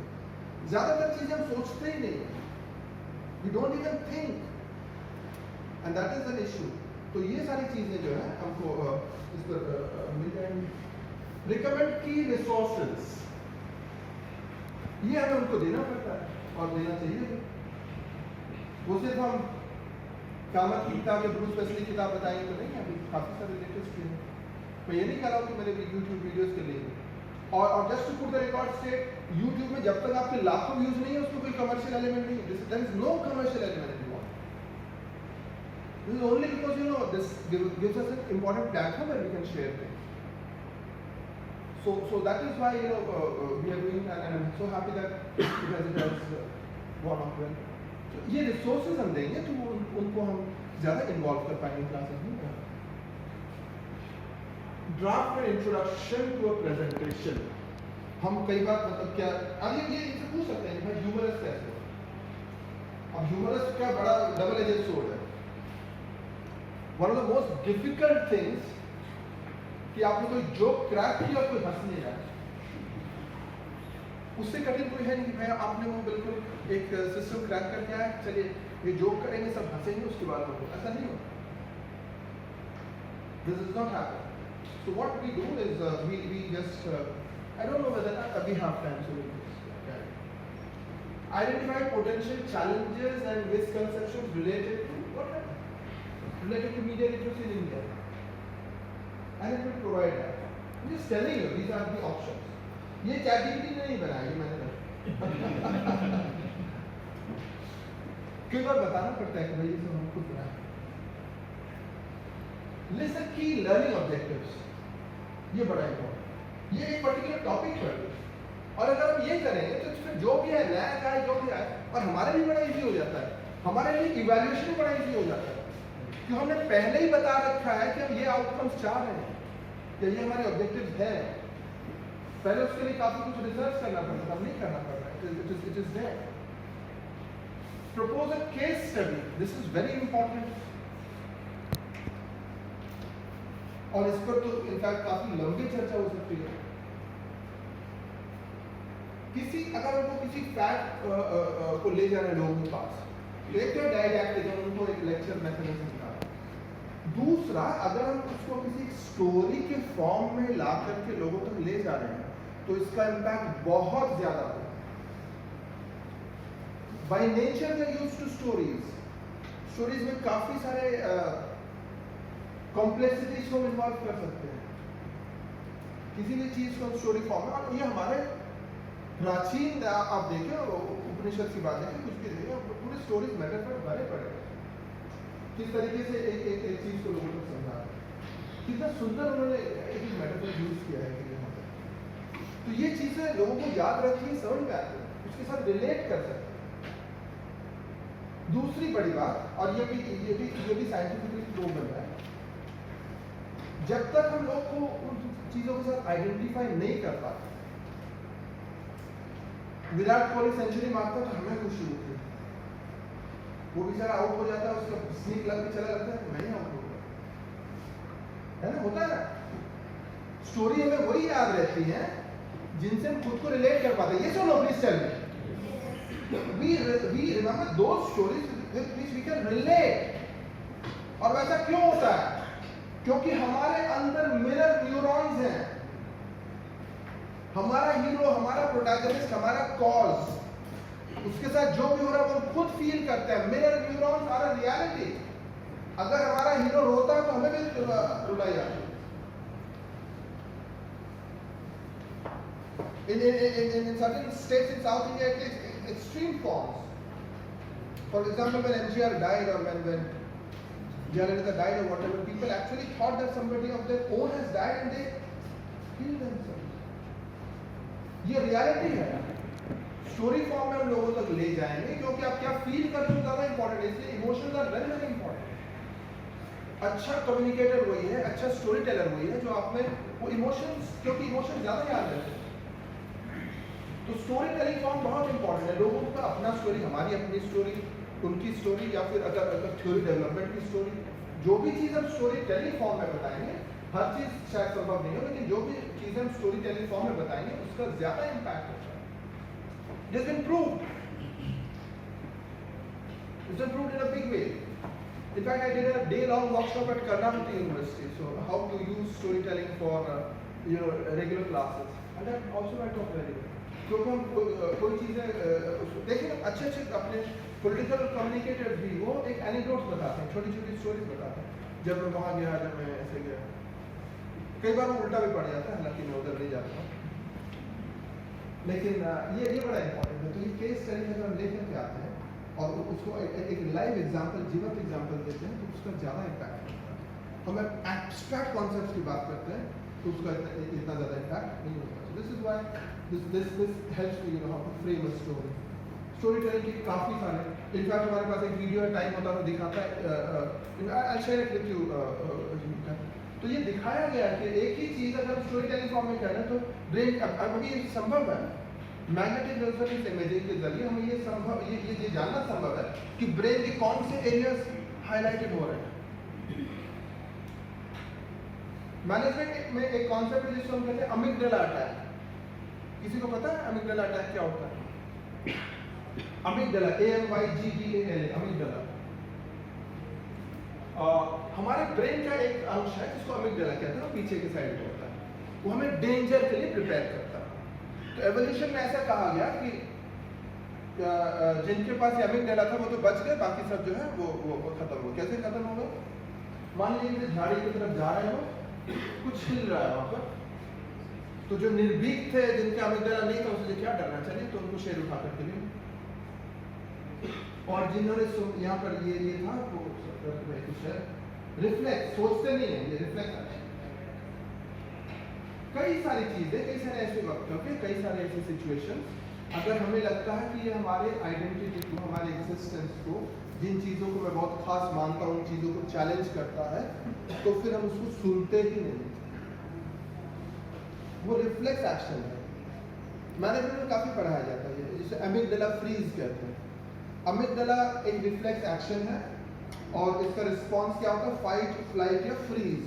ज्यादातर चीजें हम सोचते ही नहीं, we don't even think, and that is an issue. तो ये सारी चीजें जो है हमको इस पर मिल जाएंगी। रिकमेंड की रिसोर्सेज, ये हमें उनको देना पड़ता है और देना चाहिए। वो सिर्फ हम कामत की किताब या ब्रूस वेस्ली की किताब बताएंगे तो नहीं, अभी काफी सारे लेटेस्ट भी हैं। मैं ये नहीं कह रहा हूँ कि मेरे यूट्यूब वीडियोस के लिए, और just to put the record straight, YouTube में जब तक आपके लाखों व्यूज नहीं है उसमें कोई कमर्शियल एलिमेंट नहीं है। There is no commercial element in what, this is only because you know this gives us an important platform where we can share things. So that is why we are doing, and I'm so happy that because it has gone off well. So ये resources हम देंगे तो उनको हम ज़्यादा involve कर पाएंगे classes में। Draft and introduction to a presentation, हम कई बार मतलब क्या, अब ये इनसे पूछ सकते हैं भाई ह्यूमरस कैसे हो। अब ह्यूमरस क्या बड़ा डबल एजेड सोर्ड है। One of the most difficult things कि आपने कोई जोक क्रैक किया और कोई हंस नहीं रहा, उससे कठिन कोई है नहीं कि भाई आपने वो बिल्कुल एक सिस्टम क्रैक करके आया, चलिए ये जोक करेंगे, सब हंसेंगे, उसके बाद वो, ऐसा नहीं होता। This does not happen. So what we do is we just I don't know whether we have time to do this. Identify potential challenges and misconceptions related to what? Related to media literacy in India. And it will provide that. I'm just telling you, these are the options. ये ChatGPT ने नहीं बनाया, ये मैंने कई बार बताना पड़ता है कि भाई ये सब हम खुद बनाए। List the key learning objectives, ये बड़ा इंपॉर्टेंट, ये एक पर्टिकुलर टॉपिक पर। और अगर हम ये करेंगे तो फिर जो भी है नया आए जो भी आए, और हमारे लिए बड़ा इजी हो जाता है, हमारे लिए इवैल्यूएशन बड़ा इजी हो जाता है, क्योंकि हमने पहले ही बता रखा है कि हम ये आउटकम्स चाह रहे हैं, कि ये हमारे ऑब्जेक्टिव्स हैं। पहले उसके लिए काफी कुछ रिसर्च करना पड़ता है, अब नहीं करना पड़ रहा है, it is there. Propose a case study, this is very important, और इस पर तो इनफैक्ट काफी लंबी चर्चा हो सकती है। किसी अगर उनको किसी फैक्ट को ले जाना है लोगों के पास, तो एक तो डायडैक्टिक, उनको एक लेक्चर मैकेनिज्म का, दूसरा अगर हम उसको किसी स्टोरी के फॉर्म में ला करके लोगों तक ले जा रहे हैं तो इसका इम्पैक्ट बहुत ज्यादा होगा। By nature they used to stories में काफी सारे कॉम्प्लेक्सिटीज को इन्वॉल्व कर सकते हैं किसी भी चीज को स्टोरी फॉर्म में। और ये हमारे प्राचीन आप देखें, उपनिषद की बात देखें, कुछ भी देखें, पूरे स्टोरीज मेटाफर भरे पड़े, किस तरीके से एक चीज को लोगों को समझा, कितना सुंदर उन्होंने एक मेटाफर यूज किया है यहाँ पे। तो ये चीजें लोगों को याद रखिए, समझ में आती है, उसके साथ रिलेट कर सकते हैं। दूसरी बड़ी बात, और ये भी साइंटिफिकली प्रूवन है, जब तक हम लोग को उन चीजों के साथ आइडेंटिफाई नहीं कर पाते, विराट कोहली सेंचुरी मारता तो हमें खुशी होती है, वो बेचारा आउट हो जाता है, उसका स्नीक लग के चला जाता है, नहीं आउट हो गया, है ना, होता है ना। स्टोरी हमें वही याद रहती है जिनसे हम खुद को रिलेट कर पाते हैं। ये सुनो please tell me, we remember those stories with which we can relate. और वैसा क्यों होता है? क्योंकि हमारे अंदर मिरर न्यूरॉन्स हैं। हमारा हीरो, हमारा प्रोटैगनिस्ट, हमारा कॉज, उसके साथ जो भी हो रहा है वो खुद फील करते हैं। Mirror neurons are a reality. अगर हमारा हीरो रोता है तो हमें भी रुलाई आती है। In certain states in South India, it is extreme forms. For example, when MGR died, or when Jayalalitha died, or whatever, people actually thought that somebody of their own has died, and they killed themselves. ये reality है। Story form में हम लोगों तक ले जाएंगे, क्योंकि आप क्या फील करते हो ज़्यादा इंपॉर्टेंट है, इसलिए emotions are very very important. अच्छा कम्युनिकेटर वही है, अच्छा स्टोरी टेलर वही है जो आप में वो इमोशंस, क्योंकि इमोशंस ज़्यादा याद रहते हैं। तो स्टोरी टेलिंग फॉर्म बहुत इंपॉर्टेंट है। लोगों का अपना स्टोरी, हमारी अपनी स्टोरी, उनकी स्टोरी, या फिर अगर थ्योरी डेवलपमेंट की स्टोरी, जो भी चीज़ हम स्टोरी टेलिंग फॉर्म में बताएंगे, हर चीज़ शायद संभव नहीं हो, लेकिन जो भी चीज़ें हम स्टोरी टेलिंग फॉर्म में बताएंगे उसका ज़्यादा इम्पैक्ट होता है। It has been proved. It's been proved in a big way. In fact, I did a day-long workshop at Karnataka University. So, how to use storytelling for regular classes, and that also went off very well. क्योंकि हम कोई चीज़ें देखिए, अच्छे अपने political communicators भी वो एक एनेक्डोट्स बताते हैं, छोटी छोटी स्टोरीज बताते हैं। जब मैं वहाँ गया, जब मैं ऐसे गया, कई बार वो उल्टा भी पड़ जाता है, हालांकि मैं उधर नहीं जाता, लेकिन ये बड़ा इंपॉर्टेंट है। तो ये केस स्टडी अगर हम लेकर के आते हैं और उसको एक लाइव एग्जांपल, जीवंत एग्जांपल देते हैं, तो उसका ज़्यादा इम्पैक्ट होता है। हम एब्स्ट्रैक्ट कॉन्सेप्ट्स की बात करते हैं तो उसका इतना ज़्यादा इम्पैक्ट नहीं होता। So this is why this helps me, how to frame a story. Story telling के काफ़ी सारे, इनफैक्ट हमारे पास एक वीडियो है, टाइम होता है तो दिखाता है, I'll share it with you। तो ये दिखाया गया है कि एक ही चीज़ अगर स्टोरी टेलिंग फॉर्म में करें तो ब्रेन, अभी ये संभव है, मैग्नेटिक रेजोनेंस इमेजिंग के जरिए हमें ये संभव, ये जानना संभव है कि ब्रेन के कौन से एरियाज हाईलाइटेड हो रहे हैं। मैनेजमेंट में एक कॉन्सेप्ट है जिसको हम कहते हैं अमिगडाला अटैक। किसी को पता है अमिगडाला अटैक क्या होता है? अमिगडाला, AMYGDALA, अमिगडाला हमारे ब्रेन का एक अंश है जिसको अमिगडाला कहते हैं, पीछे के साइड में होता है, वो हमें डेंजर के लिए प्रिपेयर करता है। तो एवोल्यूशन में ऐसा कहा गया कि जिनके पास ये अमिगडाला था वो तो बच गए, बाकी सब जो है वो खत्म हो। कैसे खत्म हो गए? मान लीजिए कि झाड़ी की तरफ जा रहे हो, कुछ हिल रहा है वहां पर, तो जो निर्भीक थे, जिनका अमिगडाला नहीं था, उससे क्या डरना चाहिए, तो उनको शेर उठा करके ले। और जिन्होंने यहाँ पर ये था वो कुछ है, रिफ्लेक्स, सोचते नहीं है, ये रिफ्लेक्स एक्शन। कई सारी चीजें, कई सारे ऐसे वक्त होते, कई सारे ऐसे सिचुएशंस, अगर हमें लगता है कि ये हमारे आइडेंटिटी को, हमारे एग्जिस्टेंस को, जिन चीजों को मैं बहुत खास मानता हूँ, उन चीजों को चैलेंज करता है, तो फिर हम उसको सुनते ही नहीं। वो रिफ्लेक्स एक्शन है। मैनेजमेंट में काफी पढ़ाया जाता है, जिसे अमिगडाला फ्रीज कहते हैं। अमिगडाला एक रिफ्लेक्स एक्शन है और इसका रिस्पॉन्स क्या होता है? फाइट, फ्लाइट या freeze.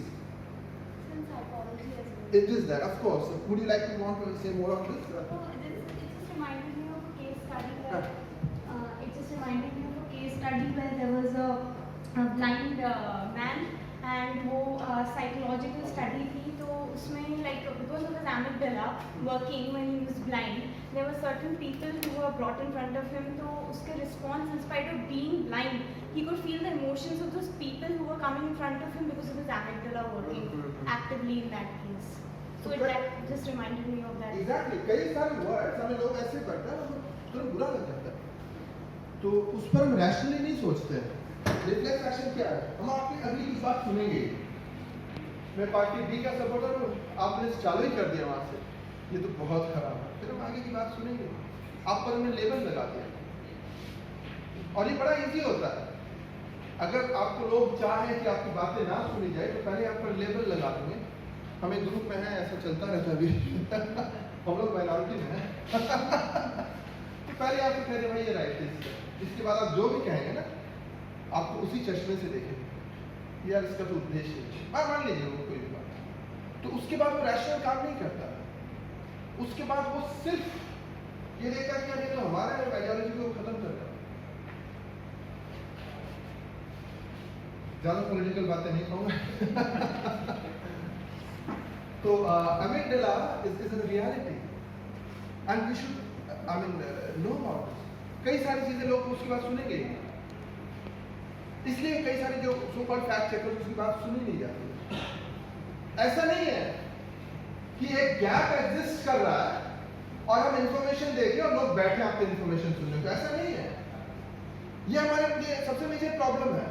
It is that, of course. Would you like to want to say more on this? It just reminded me of a case study where there was a blind man, and वो psychological study थी, तो उसमें like because of his amygdala working when he was blind, there were certain people who were brought in front of him, तो उसके response in spite of being blind, he could feel the emotions of those people who were coming in front of him because of his amygdala working actively in that case. So that just reminded me of that. Exactly. कई सारे words हमें लोग ऐसे करते हैं, तुरंत बुरा लग जाता है, तो उस पर हम रैशनली नहीं सोचते हैं। रिफ्लेक्स एक्शन क्या है? हम आपकी अगली की बात सुनेंगे। मैं पार्टी बी का सपोर्टर हूँ, आपने चालू ही कर दिया वहाँ से, ये तो बहुत खराब है, फिर हम आगे की बात सुनेंगे। आप पर हमने लेबल लगा दिया, और ये बड़ा इजी होता है। अगर आपको लोग चाहें कि आपकी बातें ना सुनी जाए, तो पहले आप पर लेबल लगा देंगे। हम एक ग्रुप में हैं, ऐसा चलता रहता है अभी हम लोग माइनॉरिटी में हैं तो पहले आपको कह रहे भाई ये राइट है, इसके बाद आप जो भी कहेंगे ना, आपको उसी चश्मे से देखेंगे, यार इसका तो उद्देश्य है, मान लीजिए वो कोई भी बात, तो उसके बाद वो रैशनल काम नहीं करता। उसके बाद वो सिर्फ ये देखा कि ये तो हमारा है, आइडियोलॉजी को खत्म कर रहा है। ज्यादा पॉलिटिकल बातें नहीं कहूँगा तो amygdala is a reality and we should know about this. कई सारी चीजें लोग उसकी बात सुनेंगे, इसलिए कई सारे जो सो कॉल्ड फैक्ट चेकर्स उसकी बात सुनी नहीं जाती। ऐसा नहीं है कि एक गैप एग्जिस्ट कर रहा है और हम इंफॉर्मेशन देखें और लोग बैठे आपके इंफॉर्मेशन सुनने को, ऐसा नहीं है। ये हमारे लिए सबसे मेजर प्रॉब्लम है।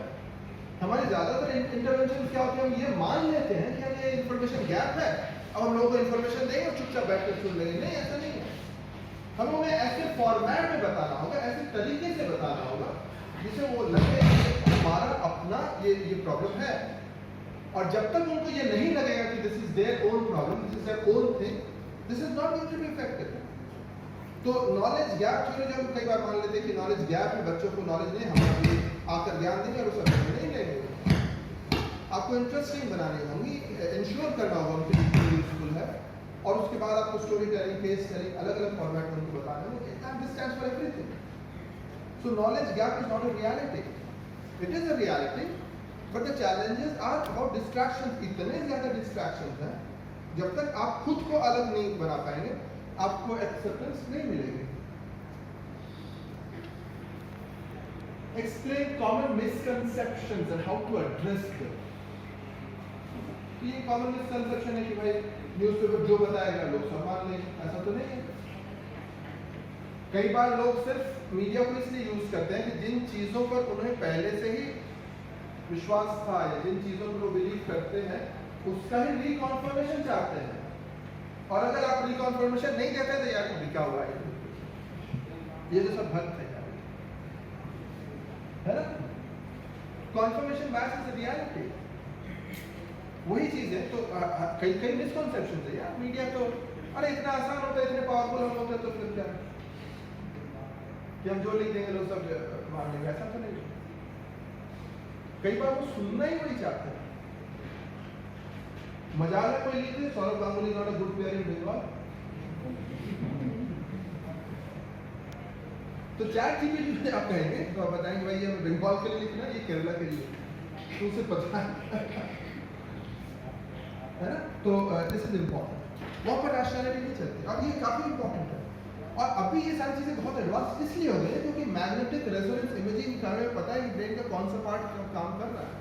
हमारे ज्यादातर इंटरवेंशन क्या होते हैं, हम ये मान लेते हैं कि हमें इंफॉर्मेशन गैप है और हम लोगों को इंफॉर्मेशन देंगे और चुपचाप बैठकर सुन लेंगे। नहीं, ऐसा नहीं है। हमें उन्हें ऐसे फॉर्मेट में बताना होगा, ऐसे तरीके से बताना होगा जिसे वो लगे कि हमारा अपना ये प्रॉब्लम है। और जब तक उनको ये नहीं लगेगा कि this is their own problem, this is their own thing, this is not going to be effective. तो नॉलेज गैप, चलो जो हम कई बार मान लेते हैं कि नॉलेज गैप है, बच्चों को नॉलेज नहीं, हमारे आकर ज्ञान देंगे और सब नहीं लेंगे। आपको इंटरेस्टिंग बनानी होंगी, इंश्योर करना होगा उनके लिए यूजफुल है, और उसके बाद आपको स्टोरी टेलिंग, केस टेलिंग, अलग अलग फॉर्मेट में उनको बताना होगा। And this stands for everything. So knowledge gap is not a reality, it is a reality, but the challenges are about distractions. इतने ज्यादा डिस्ट्रैक्शंस हैं, जब तक आप खुद को अलग नहीं बना पाएंगे, आपको एक्सेप्टेंस नहीं मिलेगी। Explain common misconceptions and how to address them. ये common misconception है कि भाई न्यूज़पेपर जो बताएगा लोग सब मान लें, ऐसा तो नहीं है। कई बार लोग सिर्फ मीडिया को इसलिए यूज करते हैं कि जिन चीजों पर उन्हें पहले से ही विश्वास था या जिन चीजों पर वो बिलीव करते हैं उसका ही रिकॉन्फर्मेशन चाहते हैं। और अगर आप रिकॉन्फर्मेशन नहीं देते तो यार तो बिका हुआ है, ये जो सब भक्त है ना। Conformation bias is a reality, वही चीज है। तो कई मिसकॉन्सेप्शन है यार। मीडिया तो अरे इतना आसान होता है, इतने पावरफुल हम होते हैं, तो फिर क्या कि हम जो लिख देंगे लोग सब मान लेंगे, ऐसा तो नहीं। कई बार वो सुनना ही वही चाहते हैं। मजाल है कोई लिख दे Sourav Ganguly not a good player in Bengal, तो चैट जीपीटी में आप कहेंगे तो आप बताएंगे भाई ये बंगाल के लिए लिखना, ये केरला के लिए, तो उसे पता है ना। तो दिस इज इम्पोर्टेंट, वहाँ पर रैशनैलिटी नहीं चलती, और ये काफी इम्पोर्टेंट है। और अभी ये सारी चीजें बहुत एडवांस इसलिए हो गई है क्योंकि मैग्नेटिक रेजोनेंस इमेजिंग का हमें पता है कि ब्रेन का कौन सा पार्ट काम कर रहा है।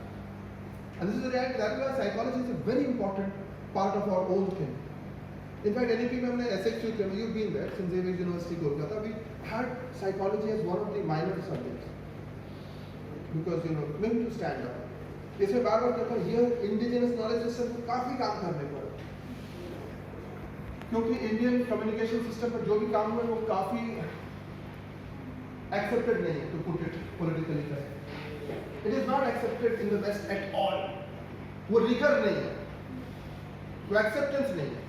And this is the reality. That is why psychology is a very important part of our own thing. In fact, NEP में हमने SXU किया, you've been there, since Xavier University Kolkata, we had psychology as one of the minor subjects because you know, when to stand up. इसमें बार बार कहता हूँ, ये indigenous knowledge system को काफी काम करने पड़े, क्योंकि इंडियन कम्युनिकेशन सिस्टम पर जो भी काम हुआ वो काफी एक्सेप्टेड नहीं है, to put it politically correct. It is not accepted in the West at all. वो रिगर नहीं है, वो एक्सेप्टेंस नहीं है।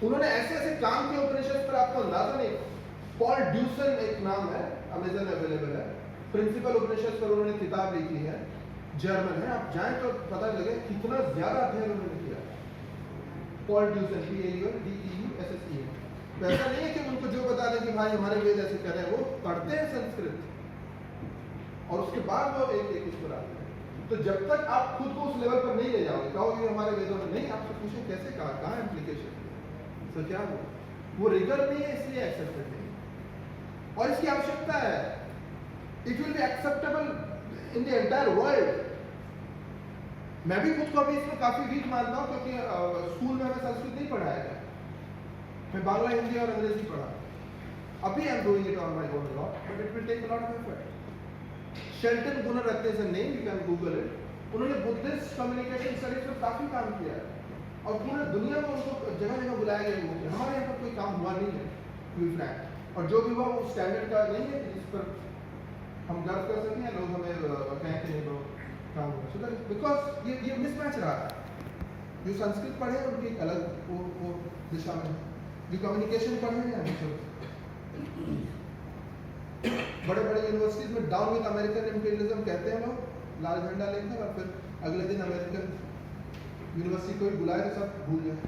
उन्होंने ऐसे ऐसे काम किए उपनिषद पर, आपको अंदाजा नहीं। पॉल ड्यूसन एक नाम है, अमेजन अवेलेबल है, प्रिंसिपल उपनिषद पर उन्होंने किताब लिखी है, जर्मन है, आप जाएं तो पता लगे कितना ज्यादा अध्ययन उन्होंने किया। Paul Dussen, PAULDEUSSE। तो ऐसा नहीं है कि उनको जो बता दें कि भाई हमारे वेद ऐसे कर रहे हैं, वो पढ़ते हैं संस्कृत और उसके बाद वो एक एक इस पर आते हैं। तो जब तक आप खुद को उस लेवल पर नहीं ले जाओगे, कहोगे हमारे वेदों में नहीं, आपसे पूछे कैसे कहा, कहाँ इम्प्लीकेशन, तो क्या वो रिगर नहीं है, इसलिए एक्सेप्टेड नहीं है। और इसकी आवश्यकता है, it will be acceptable in the entire world. मैं भी खुद को अभी इसमें काफी वीक मानता हूँ, क्योंकि स्कूल में हमें संस्कृत नहीं पढ़ाया गया, मैं बांग्ला, हिंदी और अंग्रेजी पढ़ा। अभी I am doing it on my own lot, but it will take a lot of effort. Shelton Gunaratne is a name, you can Google it. उन्होंने बुद्धिस्ट कम्युनिकेशन स्टडीज में काफी काम किया है और पूरे दुनिया में उनको जगह जगह बुलाया गया है। हमारे यहाँ पर कोई काम हुआ नहीं है, टू बी फ्रैंक, और जो भी हुआ वो स्टैंडर्ड का नहीं है जिस पर हम गर्व कर सकें, लोग हमें कहें कि नहीं काम हुआ। सो दैट बिकॉज ये मिसमैच रहा है। जो संस्कृत पढ़े उनकी एक अलग वो दिशा में, जो कम्युनिकेशन पढ़े हैं बड़े बड़े यूनिवर्सिटीज में डाउन विद अमेरिकन इंपीरियलिज्म कहते हैं लोग, लाल झंडा लेकर, और फिर अगले दिन अमेरिकन यूनिवर्सिटी को बुलाए तो सब भूल जाए।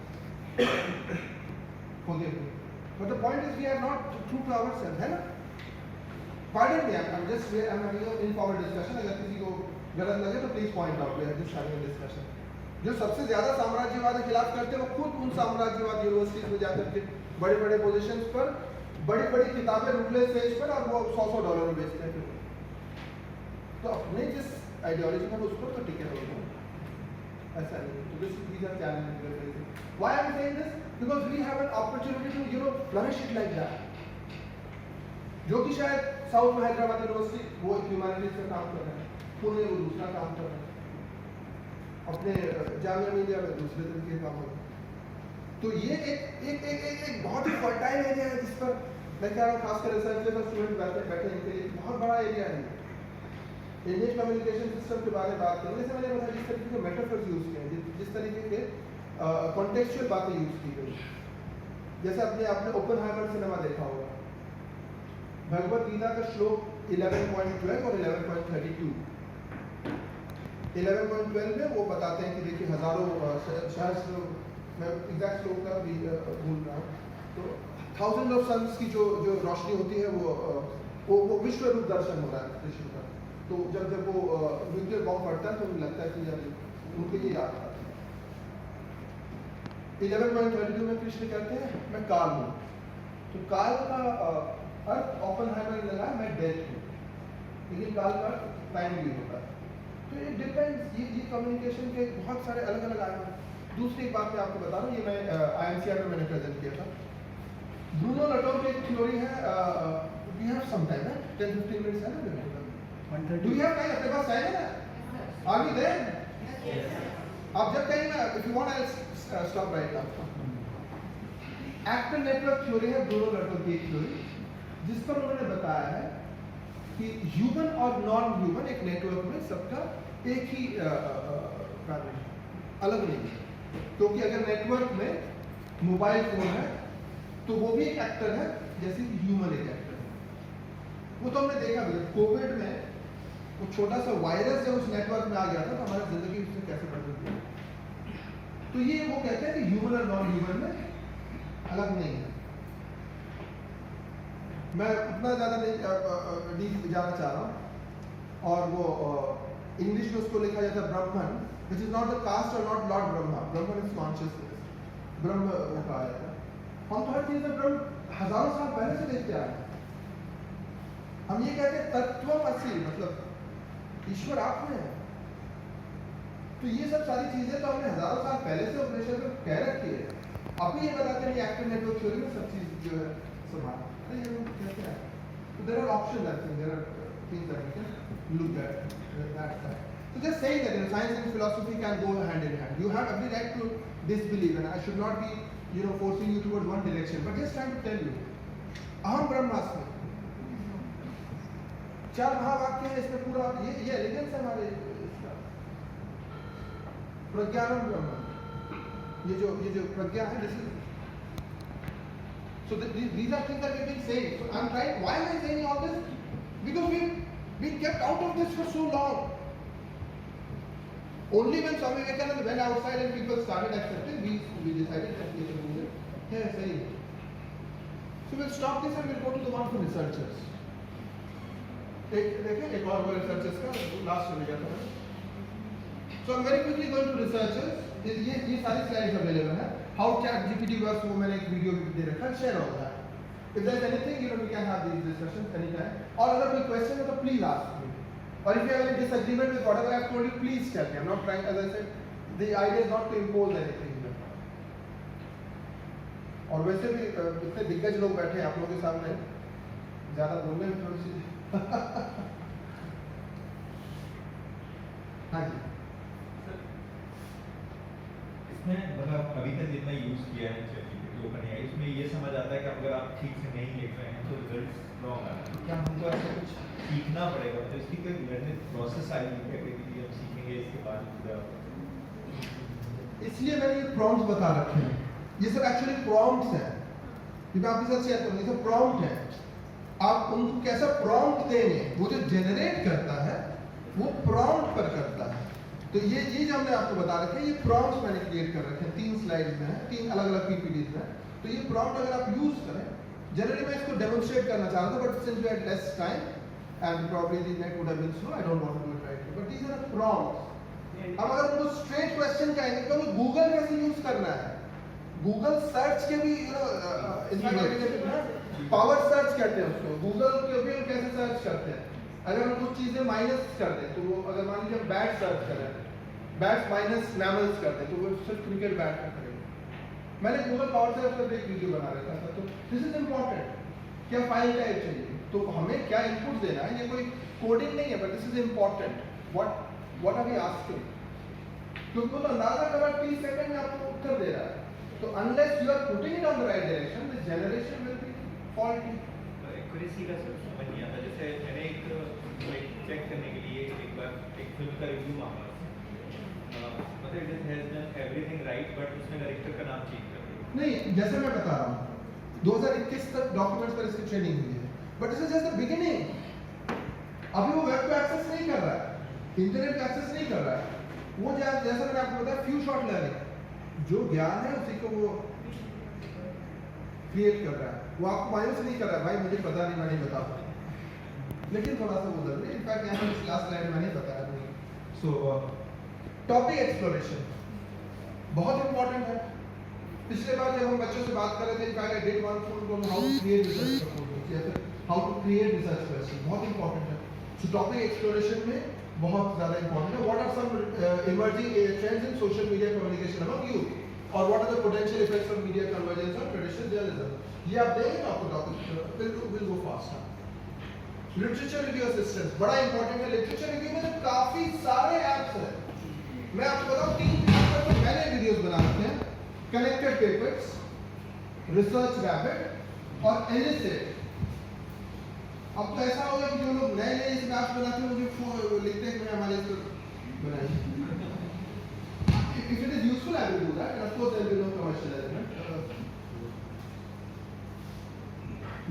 But the point is we are not true to ourself, है ना? Pardon me, I'm having an informal discussion. अगर किसी को गलत लगे तो please point out, we are just having a discussion. जो सबसे ज्यादा साम्राज्यवाद के खिलाफ करते हैं वो खुद उन साम्राज्यवाद यूनिवर्सिटीज में जाकर के बड़े बड़े पोजीशंस पर बड़ी बड़ी किताबें रूपले स्टेज पर, और वो $100 में बेचते हैं। तो अपने जिस आइडियोलॉजी में उस पर तो टिके रहो, ऐसा नहीं। तो these are challenges. Why I am saying this? Because we have an opportunity to flourish it like that. जो कि शायद साउथ में हैदराबाद यूनिवर्सिटी वो ह्यूमैनिटीज का काम कर रहे हैं, पुणे वो दूसरा काम कर रहे हैं, अपने जामिया मिलिया में दूसरे तरीके का काम हो रहा है। तो ये एक बहुत ही फर्टाइल एरिया है जिस पर मैं कह रहा हूँ, खासकर रिसर्च का स्टूडेंट बैठे इनके लिए बहुत बड़ा एरिया है। इंडियन कम्युनिकेशन सिस्टम के बारे में बात करें, जैसे मैंने बताया जिस तरीके के मेटाफर्स यूज किए हैं, जिस तरीके के कॉन्टेक्चुअल बातें यूज की गई, जैसे आपने ओपनहाइमर सिनेमा देखा होगा, भगवत गीता का श्लोक 11.12 और 11.32। 11.12 में वो बताते हैं कि देखिए हजारों सहस्र, मैं एग्जैक्ट श्लोक का भी भूल रहा हूँ, तो थाउजेंड ऑफ सन्स की जो रोशनी होती है वो विश्व रूप दर्शन हो रहा है कृष्ण का। तो जब वो न्यूक्लियर बॉम्ब पड़ता है तो उन्हें लगता है कि यार उनके लिए याद आता है। 11.32 में कृष्ण कहते हैं मैं काल हूँ। तो काल का अर्थ ओपनहाइमर ने लगाया मैं डेथ हूँ, लेकिन काल का टाइम भी होता है। तो इट डिपेंड्स, ये कम्युनिकेशन के बहुत सारे अलग अलग आयाम हैं। दूसरी एक बात मैं आपको बता रहा हूँ, ये मैं INCR में मैंने प्रेजेंट किया था। ब्रूनो लटोर की एक थ्योरी है, we have some time, 10-15 minutes है ना, डू यू हैव टाइम? अपने पास टाइम है ना? Are we there? आप जब कहीं ना, if you want I will stop right now. Actor network theory है ब्रूनो लटोर की एक थ्योरी, जिस पर उन्होंने बताया है कि ह्यूमन और नॉन ह्यूमन एक नेटवर्क में सबका एक ही कार्य है, अलग नहीं है। क्योंकि अगर नेटवर्क में मोबाइल फोन है तो वो भी एक एक्टर है, जैसे कि ह्यूमन एक एक्टर है। वो तो हमने देखा भी, कोविड में वो छोटा सा वायरस जब उस नेटवर्क में आ गया था तो हमारी जिंदगी उससे कैसे बदल गई। तो ये वो कहते हैं कि ह्यूमन और नॉन ह्यूमन में अलग नहीं है। मैं उतना ज़्यादा नहीं डीप जाना चाह रहा हूँ। और वो इंग्लिश में उसको लिखा जाता है Brahman, which is not the caste और not lord Brahma. Brahman is consciousness, Brahm वो कहा जाता है। हम तो हर चीज़ में ब्रह्म हजारों साल पहले से देखते आ रहे हैं। हम ये कहते हैं तत्वमसि, मतलब ईश्वर आप में है। तो ये सब सारी चीज़ें तो हमने हजारों साल पहले से उपनिषद में कह रखी है। अभी ये बताते हैं एक्टिव नेटवर्क थ्योरी में सब चीज़ जो है समान। कैसे है? So there are options, I think there are things that we can look at that side. So just saying that science and philosophy can go hand in hand. You have every right to disbelieve, and I should not be, forcing you towards one direction. But just trying to tell you, aham brahmasmi. 4 महावाक्य हैं इसमें पूरा ये elegance है हमारे इसका प्रज्ञानम ब्रह्म ये जो प्रज्ञा है this is so these are things that we've been saying. So I'm trying, why am I saying all this? Because we've been kept out of this for so long. Only when Swami Vivekananda went outside and people started accepting, we decided that we will do it. Yeah, saying. So we'll stop this and we'll go to the one for researchers. एक और वो researchers का last में गया था. So I'm very quickly going to researchers. ये सारी slides available हैं. How ChatGPT works, वो मैंने एक वीडियो भी दे रखा है, share all that. If there's anything, we can have these discussions anytime. Or अगर कोई question है तो please ask me. Or if you have any disagreement with whatever I've told you, please tell me. I'm not trying, as I said, the idea is not to impose anything. और वैसे भी इतने दिग्गज लोग बैठे हैं आप लोगों के सामने, ज़्यादा बोलने में थोड़ी सी हाँ जी इसमें मतलब अभी तक जितना यूज किया है ChatGPT OpenAI, इसमें ये समझ आता है कि अगर आप ठीक से नहीं लिख रहे हैं तो रिजल्ट रॉन्ग आ रहा है। क्या हमको ऐसा कुछ सीखना पड़ेगा, तो इसकी कोई लर्निंग प्रोसेस आएगी क्या कि हम सीखेंगे इसके बाद? इसलिए मैंने ये प्रॉम्प्ट्स बता रखे हैं। ये सब एक्चुअली प्रॉम्प्ट्स हैं, क्योंकि आपके साथ शेयर करूँगा, ये सब प्रॉम्प्ट है। आप उनको कैसा प्रॉम्प्ट देंगे, वो जो जनरेट करता है वो प्रॉम्प्ट पर करता है। तो ये जो हमने आपको बता रखे हैं, ये प्रॉम्प्ट्स मैंने क्रिएट कर रखे हैं, 3 स्लाइड्स में है, 3 अलग-अलग PPTs में। तो ये प्रॉम्प्ट अगर आप यूज करें, जनरली मैं इसको डेमोन्स्ट्रेट करना चाह रहा था, but since we had less time and probably the net would have been slow, I don't want to do it right now, but these are prompts. अब अगर उनको स्ट्रेट क्वेश्चन कहेंगे तो गूगल कैसे यूज करना है, गूगल सर्च के भी पावर सर्च कहते हैं उसको, गूगल के भी हम कैसे सर्च करते हैं। अगर हम कुछ चीजें माइनस कर दें तो वो, अगर मान लीजिए हम बैट सर्च करें, बैट्स माइनस मैमल्स कर दें तो वो सिर्फ क्रिकेट बैट का करेगा। मैंने गूगल पावर सर्च पर एक वीडियो बना रखा था। तो दिस इज इम्पोर्टेंट, क्या फाइल टाइप चाहिए, तो हमें क्या इनपुट देना है, ये कोई कोडिंग नहीं है, but this is important. What are we asking, क्योंकि वो तो अंदाजा कर 30 सेकंड में आपको उत्तर दे रहा है। तो unless you are putting it on the right direction, the generation will be faulty. Accuracy का सब समझ नहीं आता। जैसे मैंने एक चेक करने के लिए एक बार एक फिल्म का रिव्यू मांगा, मतलब it has done everything right, but उसने डायरेक्टर का नाम चेंज कर दिया। नहीं, जैसे मैं बता रहा हूँ 2021 तक डॉक्यूमेंट्स पर इसकी ट्रेनिंग हुई है, but this is just the beginning. अभी वो वेब को एक्सेस नहीं कर रहा है, इंटरनेट को एक्सेस नहीं कर रहा है। वो जैसा मैंने आपको बताया, फ्यू शॉट लर्निंग, जो ज्ञान है उसी को वो क्रिएट कर रहा है। वो आपको मायूस नहीं कर रहा है, भाई मुझे पता नहीं, मैं नहीं बता पाऊँ, लेकिन थोड़ा सा वो जरूरी है। इनफैक्ट यहाँ पर क्लास स्लाइड में नहीं बताया नहीं। सो टॉपिक एक्सप्लोरेशन बहुत इंपॉर्टेंट है। पिछले बार जब हम बच्चों से बात कर रहे थे, in fact I did one for how to create research proposals या फिर how to create research question, बहुत इंपॉर्टेंट है। सो टॉपिक एक्सप्लोरेशन में बहुत ज़्यादा इंपॉर्टेंट है। What are some emerging trends in social media communication among youth, और what are the potential effects of media convergence on traditional journalism. ये आप देंगे तो आपको topic will go fast. Literature review assistance बड़ा इंपॉर्टेंट है। Literature review में तो काफी सारे ऐप्स हैं, मैं आपको बताऊं 3 ऐप पर तो मैंने वीडियोस बना रखे हैं, कनेक्टेड पेपर्स, रिसर्च रैबिट और एनएसए। अब तो ऐसा होगा कि जो लोग नए नए इस ऐप बनाते हैं मुझे लिखते हैं कि हमारे इसको बनाइए। If it is useful, I will do that, and of course there will be no commercial element.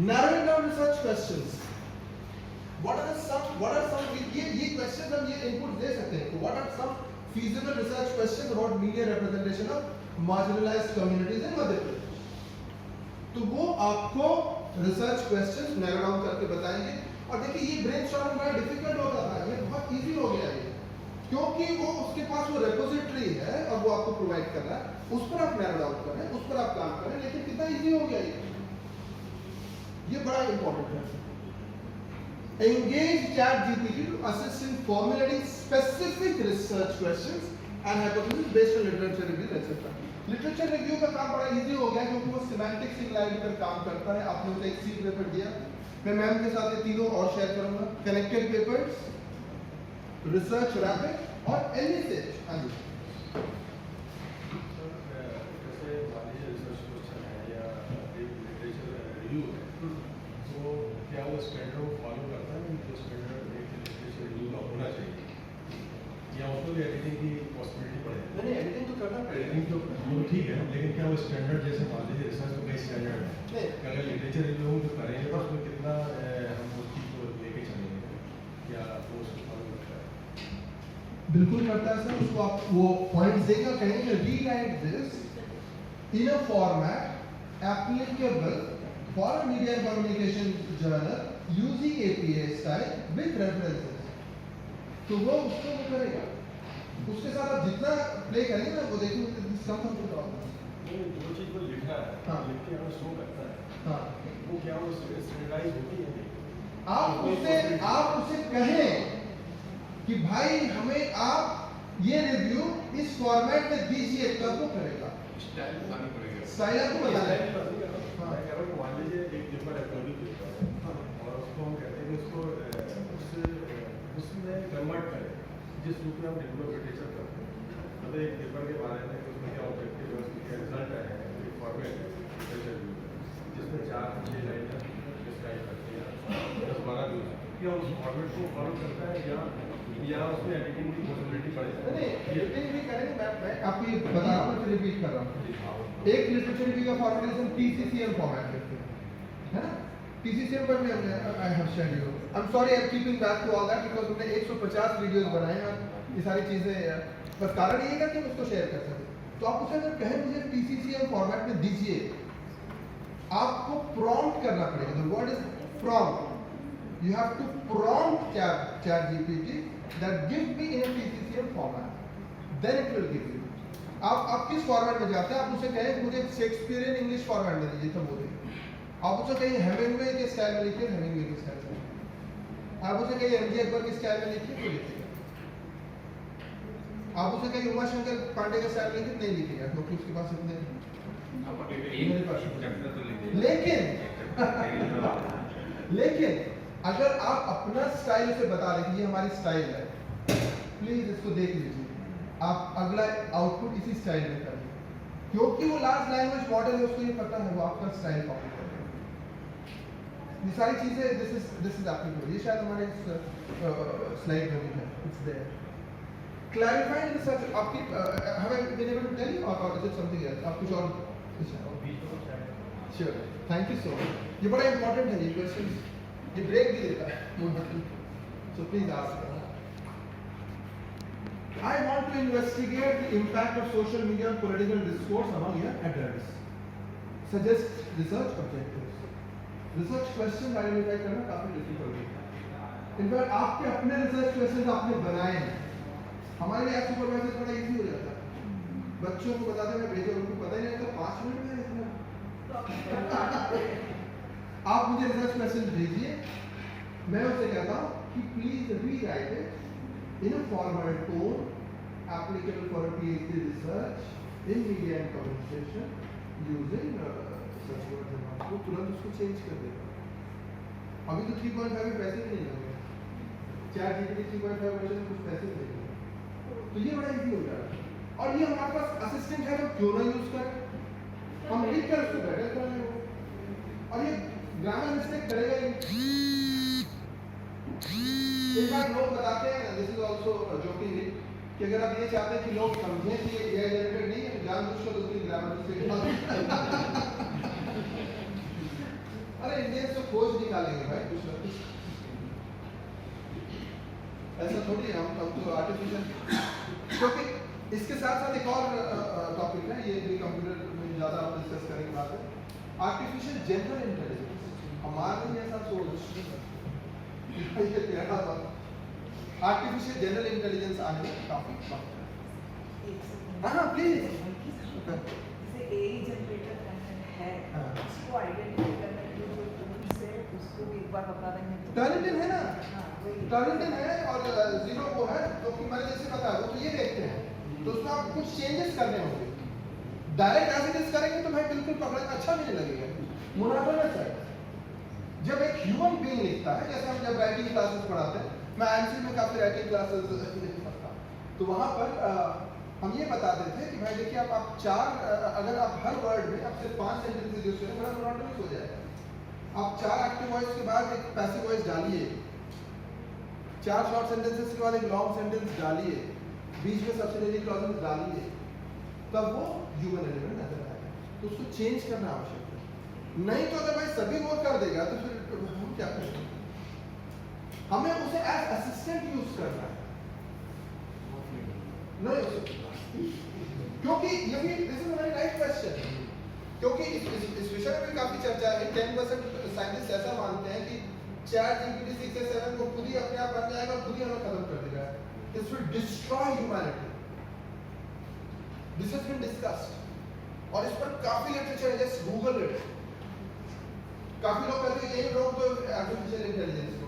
Narrowing down research questions. What are some ये questions हम ये input दे सकते हैं। What are some feasible research questions about media representation of marginalized communities in Madhya Pradesh? तो वो आपको research questions narrow down करके बताएंगे। और देखिए ये brainstorming बड़ा difficult होता था, ये बहुत easy हो गया है, क्योंकि वो उसके पास वो repository है और वो आपको provide कर रहा है, उस पर आप narrow down करें, उस पर आप काम करें। लेकिन कितना easy हो गया ये बड़ा important है। Engage ChatGPT to assist in formulating specific research questions and hypotheses based on literature review, etc. Literature review का काम बड़ा इजी हो गया क्योंकि वो सिमेंटिक सिंगुलैरिटी पर काम करता है। आपने उसे एक सीट पेपर दिया, मैं मैम के साथ ये तीनों और शेयर करूंगा। कनेक्टेड पेपर्स, रिसर्च रैपिड और एलिसिट। हाँ जी, जैसे मान लीजिए रिसर्च क्वेश्चन है या एक लिटरेचर रिव्यू है, तो क्या वो स्टैंडर्ड को फॉलो करता है जो स्टैंडर्ड एक लिटरेचर रिव्यू का होना चाहिए, या उसको भी एडिटिंग की पॉसिबिलिटी पड़ेगी? नहीं एडिटिंग तो करना पड़ेगा। एडिटिंग तो वो ठीक है, लेकिन क्या वो स्टैंडर्ड जैसे मान लीजिए रिसर्च में कई स्टैंडर्ड है, नहीं। अगर लिटरेचर रिव्यू हम जो करेंगे तो उसमें कितना हम उस चीज़ को लेके चलेंगे, क्या वो उसको फॉलो करता है? बिल्कुल करता है सर, उसको आप वो पॉइंट्स देगा, कहेंगे rewrite this in a format applicable for media and communication journal using APA style with references, तो वो उसको वो करेगा। उसके साथ आप जितना प्ले करेंगे ना वो देखेंगे सम जो चीज़ को लिखा है, हाँ। लिख के हमें शो करता है, हाँ, वो क्या वो स्टैंडर्डाइज होती है नहीं? आप उसे कहें कि भाई हमें आप ये रिव्यू इस फॉर्मेट में दीजिए, तब वो करेगा। स्टाइल बतानी पड़ेगी। स्टाइल आपको बताना है। हाँ, मैं कह रहा हूँ मान लीजिए एक पेपर है, कोई भी पेपर है, और उसको हम कहते हैं कि उसको उसमें कन्वर्ट करें जिस रूप में हम डेवलप लिटरेचर करते हैं। मतलब एक पेपर के बारे में उसमें क्या ऑब्जेक्टिव है, उसमें क्या रिजल्ट है, एक फॉर्मेट है लिटरेचर रिव्यू जिसमें 4-6 लाइन डिस्क्राइब करते हैं, 10-12 व्यूज, क्या उस फॉर्मेट को फॉलो करता है या उसमें एडिटिंग की पॉसिबिलिटी पड़ेगी? नहीं एडिटिंग भी करेंगे, मैं आपको ये बता रहा हूँ, फिर रिपीट कर रहा हूँ। एक लिटरेचर रिव्यू का फॉर्मेट हम TCCM फॉर्मेट करते हैं, है ना? TCCM पर भी हमने I have shared you, I am sorry I am keeping back to all that because हमने 150 वीडियोस बनाए हैं, ये सारी चीजें बस कारण ये है कि हम उसको शेयर कर सकें। तो आप उसे अगर कहें मुझे TCCM फॉर्मेट में दीजिए, आपको प्रॉम्प्ट करना पड़ेगा। The word is prompt, you have to prompt ChatGPT that give me in a TCCM format, then it will give you। आप किस फॉर्मेट में जाते हैं, आप उसे कहें मुझे शेक्सपियरियन इंग्लिश फॉर्मेट में दीजिए, तो बोलिए। आप उसे कहिए हेमिंगवे के स्टाइल में लिखिए, हेमिंगवे के स्टाइल में। आप उसे कहिए MG अकबर के स्टाइल में लिखिए, तो लिखिएगा। आप उसे कहिए उमा शंकर पांडे के स्टाइल में लिखिए, नहीं लिखिएगा क्योंकि उसके पास इतने लेकिन अगर आप अपना स्टाइल उसे बता रहे कि ये हमारी स्टाइल है, प्लीज इसको देख लीजिए, आप अगला आउटपुट इसी स्टाइल में करिए, क्योंकि वो लार्ज लैंग्वेज मॉडल है, उसको ये पता है, वो आपका स्टाइल कॉपी करेगा। ये सारी चीजें दिस इज एप्लीकेबल। ये शायद हमारे स्लाइड में भी है, इट्स देयर। क्लैरिफाइंग रिसर्च आपकी have I been able to tell you और इज इट समथिंग एल्स? आप कुछ और sure, thank you so much. ये बड़ा इंपॉर्टेंट है, ये क्वेश्चन ये ब्रेक भी देता है, so please ask. I want to investigate the impact of social media on political discourse among young adults. Suggest research objectives. Research questions identify करना काफी difficult है। In fact, आपके अपने research questions आपने बनाए हैं, हमारे लिए सुपरवाइजर बड़ा इजी हो जाता है। बच्चों को बताते हैं भेजो, उनको पता ही नहीं लगता 5 मिनट में इतना। आप मुझे रिसर्च क्वेश्चन भेजिए, मैं उससे कहता हूँ कि please rewrite it in a formal tone applicable for a PhD research in media and communication using such words and nouns। वो तुरंत उसको चेंज कर देगा। अभी तो 3.5 में पैसे भी नहीं लगेंगे, ChatGPT 3.5 वर्जन में कुछ पैसे नहीं लगेंगे, तो ये बड़ा इजी हो जाएगा। और ये हमारे पास असिस्टेंट है, तो क्यों ना यूज करें, हम लिख कर उसको बेटर कर लेंगे, और ये ग्रामर मिस्टेक करेगा ही। एक बार लोग बताते हैं, दिस इज आल्सो जोकिंगली, कि अगर आप ये चाहते हैं कि लोग समझें कि ये AI जनरेटेड नहीं है, तो जानबूझकर उसकी ग्रामर मिस्टेक अरे इंडियंस तो खोज निकालेंगे भाई कुछ ना कुछ, ऐसा थोड़ी है। हम तो आर्टिफिशियल, क्योंकि इसके साथ साथ एक और टॉपिक है, ये भी कंप्यूटर में ज़्यादा आप डिस्कस करेंगे बात है, आर्टिफिशियल जनरल इंटेलिजेंस। हमारे जैसा सोच आर्टिफिशियल जनरल इंटेलिजेंस आने में काफी वक्त है। हाँ प्लीज। जैसे AI जनरेटर है, उसको आइडेंटिफाई करने के लिए जो टूल्स है उसको एक बार बता देंगे तो टर्निटिन है ना, हाँ वही टर्निटिन है और जीरो वो है, तो कि मैंने जैसे बताया वो तो ये देखते हैं, तो उसमें आपको कुछ चेंजेस करने होंगे। डायरेक्ट एज इट इज करेंगे तो भाई बिल्कुल पकड़ना अच्छा भी नहीं लगेगा, मोनोटोनस है। जब एक ह्यूमन बीइंग लिखता है, जैसे हम जब राइटिंग क्लासेस पढ़ाते हैं, मैं आईएमसी में काफी राइटिंग क्लासेस पढ़ता हूँ, तो वहाँ पर हम ये बताते थे कि भाई देखिए आप अगर आप हर वर्ड में आप सिर्फ 5 सेंटेंसेस यूज करें, बड़ा मोनोटोनस हो जाएगा। आप 4 एक्टिव वॉइस के बाद एक पैसिव वॉइस डालिए, 4 शॉर्ट सेंटेंसेस के बाद एक लॉन्ग सेंटेंस डालिए, बीच में सब्सिडियरी क्लॉजेस डालिए, तब वो ह्यूमन एलिमेंट नजर आएगा। तो उसको चेंज करना आवश्यक है। नहीं तो अगर भाई सभी वो कर देगा तो फिर हम क्या करेंगे? हमें उसे एज असिस्टेंट यूज करना है, नहीं क्योंकि ये भी this is very right question, क्योंकि इस विषय में भी काफी चर्चा है। 10% साइंटिस्ट ऐसा मानते हैं कि चैट जीपीटी 6 या 7 को खुद ही अपने आप बन जाएगा, खुद ही हमें खत्म कर देगा। This will destroy humanity. This has been discussed और इस पर काफी लिटरेचर है, जस्ट गूगल इट। काफी लोग कहते हैं यही लोग तो आर्टिफिशियल इंटेलिजेंस को,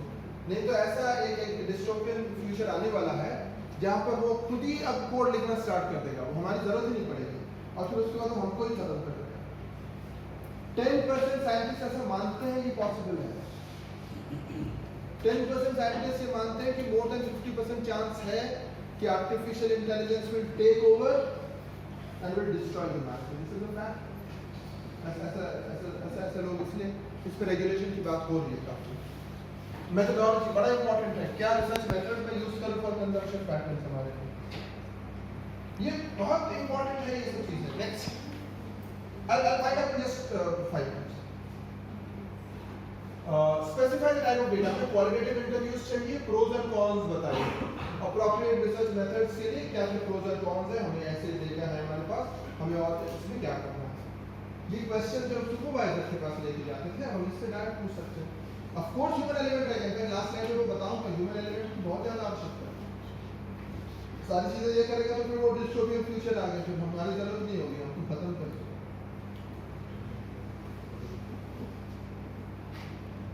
नहीं तो ऐसा एक डिस्टोपियन फ्यूचर आने वाला है जहां पर वो खुद ही अब कोड लिखना स्टार्ट कर देगा, वो हमारी जरूरत ही नहीं पड़ेगी, और फिर उसके बाद वो हमको ही खत्म कर देगा। 10% साइंटिस्ट ऐसा मानते हैं ये पॉसिबल है। 10% साइंटिस्ट ये मानते हैं कि मोर देन 50% चांस है कि artificial intelligence will take over and will destroy humanity. This is a fact. ऐसा लोग, इसलिए इस पर रेगुलेशन की बात हो रही है काफी। मेथोडोलॉजी बड़ा इंपॉर्टेंट है, क्या रिसर्च मेथड में यूज करो फॉर कंजम्पशन पैटर्न्स हमारे लिए, ये बहुत इंपॉर्टेंट है ये सब चीजें। Next I'll find up in just 5 minutes. Specify the type of data, हमें qualitative interviews चाहिए, pros and cons बताइए। Appropriate research methods के लिए क्या क्या pros and cons है, हमें ऐसे डेटा है हमारे पास, हमें और इसमें क्या करना है। ये क्वेश्चन जब सुपरवाइजर के पास लेके जाते थे, हम इससे डायरेक्ट पूछ सकते हैं। Of course ह्यूमन एलिमेंट रहेगा, लास्ट स्लाइड में बताऊंगा ह्यूमन एलिमेंट की बहुत ज्यादा आवश्यकता है। सारी चीजें ये करेगा तो फिर वो डिस्टोपियन फ्यूचर आ गया, फिर हमारी जरूरत नहीं होगी, हमको खत्म कर देगा।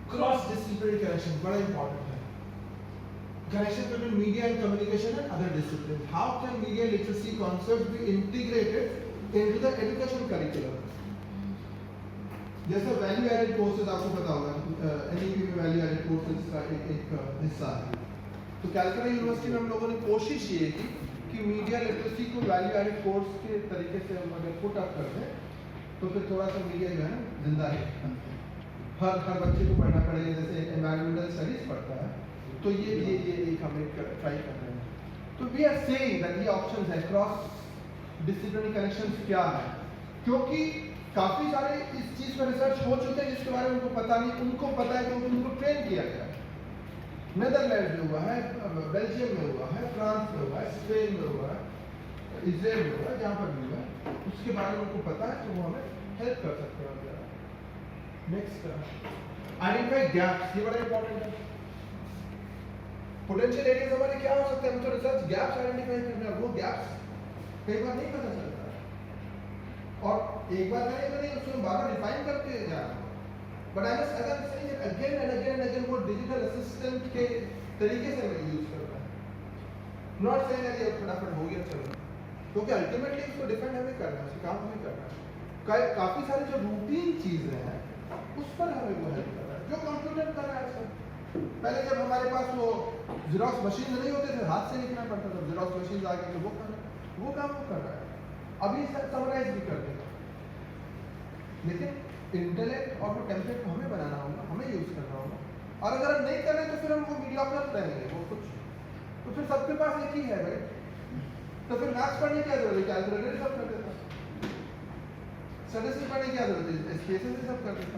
क्रॉस डिसिप्लिनरी कनेक्शन बड़ा इंपॉर्टेंट है। Connection between media and communication and other disciplines. How can media literacy concepts be integrated into the education curriculum? जैसे वैल्यू एडेड कोर्सेज आपको पता होगा, एनईपी में वैल्यू एडेड कोर्सेज का एक हिस्सा है। तो कैलकाटा यूनिवर्सिटी में हम लोगों ने कोशिश ये की कि मीडिया लिटरेसी को वैल्यू एडेड कोर्स के तरीके से हम अगर पुट अप कर दें तो फिर थोड़ा सा मीडिया जो है ना जिंदा है। हर बच्चे को पढ़ना पड़ेगा, जैसे एनवायरमेंटल स्टडीज पढ़ता है, तो ये एक हम ट्राई कर रहे हैं। तो वी आर सेइंग दैट ये ऑप्शंस है, क्रॉस डिसिप्लिनरी कनेक्शंस क्या है, क्योंकि काफी सारे इस चीज पर रिसर्च हो चुके हैं जिसके बारे में उनको पता नहीं, उनको पता है क्योंकि उनको ट्रेन किया गया है। नेदरलैंड में हुआ है, बेल्जियम में हुआ है, फ्रांस में हुआ है, स्पेन में हुआ है, इजराइल में हुआ है, जहाँ पर भी हुआ है, उसके बारे में उनको पता है, तो वो हमें हेल्प कर सकते हैं। नेक्स्ट, आइडेंटिफाई गैप्स, ये बड़ा इंपॉर्टेंट है। पोटेंशियल एरियाज हमारे क्या हो सकते हैं, तो रिसर्च गैप्स आइडेंटिफाई करना है। वो गैप्स कई बार नहीं पता चलता और एक बार नहीं उसमें बार डिफाइन करके जाना। बट आई मस्ट अगर सही है, अगेन एंड अगेन वो डिजिटल असिस्टेंट के तरीके से मैं यूज करता है। नॉट सेइंग दैट ये फटाफट हो गया चलो, क्योंकि अल्टीमेटली उसको डिफेंड हमें करना है, उसका काम हमें करना है। काफी सारे जो रूटीन चीजें हैं उस पर हमें वो हेल्प कर रहा है, जो कंप्यूटर कर रहा है सब। पहले जब हमारे पास वो जेरॉक्स मशीन नहीं होते थे, हाथ से लिखना पड़ता था, जेरॉक्स मशीन आ गई तो वो काम वो कर रहा है। अभी समराइज भी कर देगा, लेकिन इंटेलेक्ट और वो टेम्पलेट को हमें बनाना होगा, हमें यूज करना होगा। और अगर हम नहीं करें तो फिर हम वो मीडियोकर रहेंगे, वो कुछ तो फिर सबके पास एक ही है राइट। तो फिर मैथ्स पढ़ने की क्या जरूरत है, कैलकुलेटर सब कर देता, स्टैटिस्टिक्स पढ़ने की क्या जरूरत है, एसपीएसएस से सब कर देता।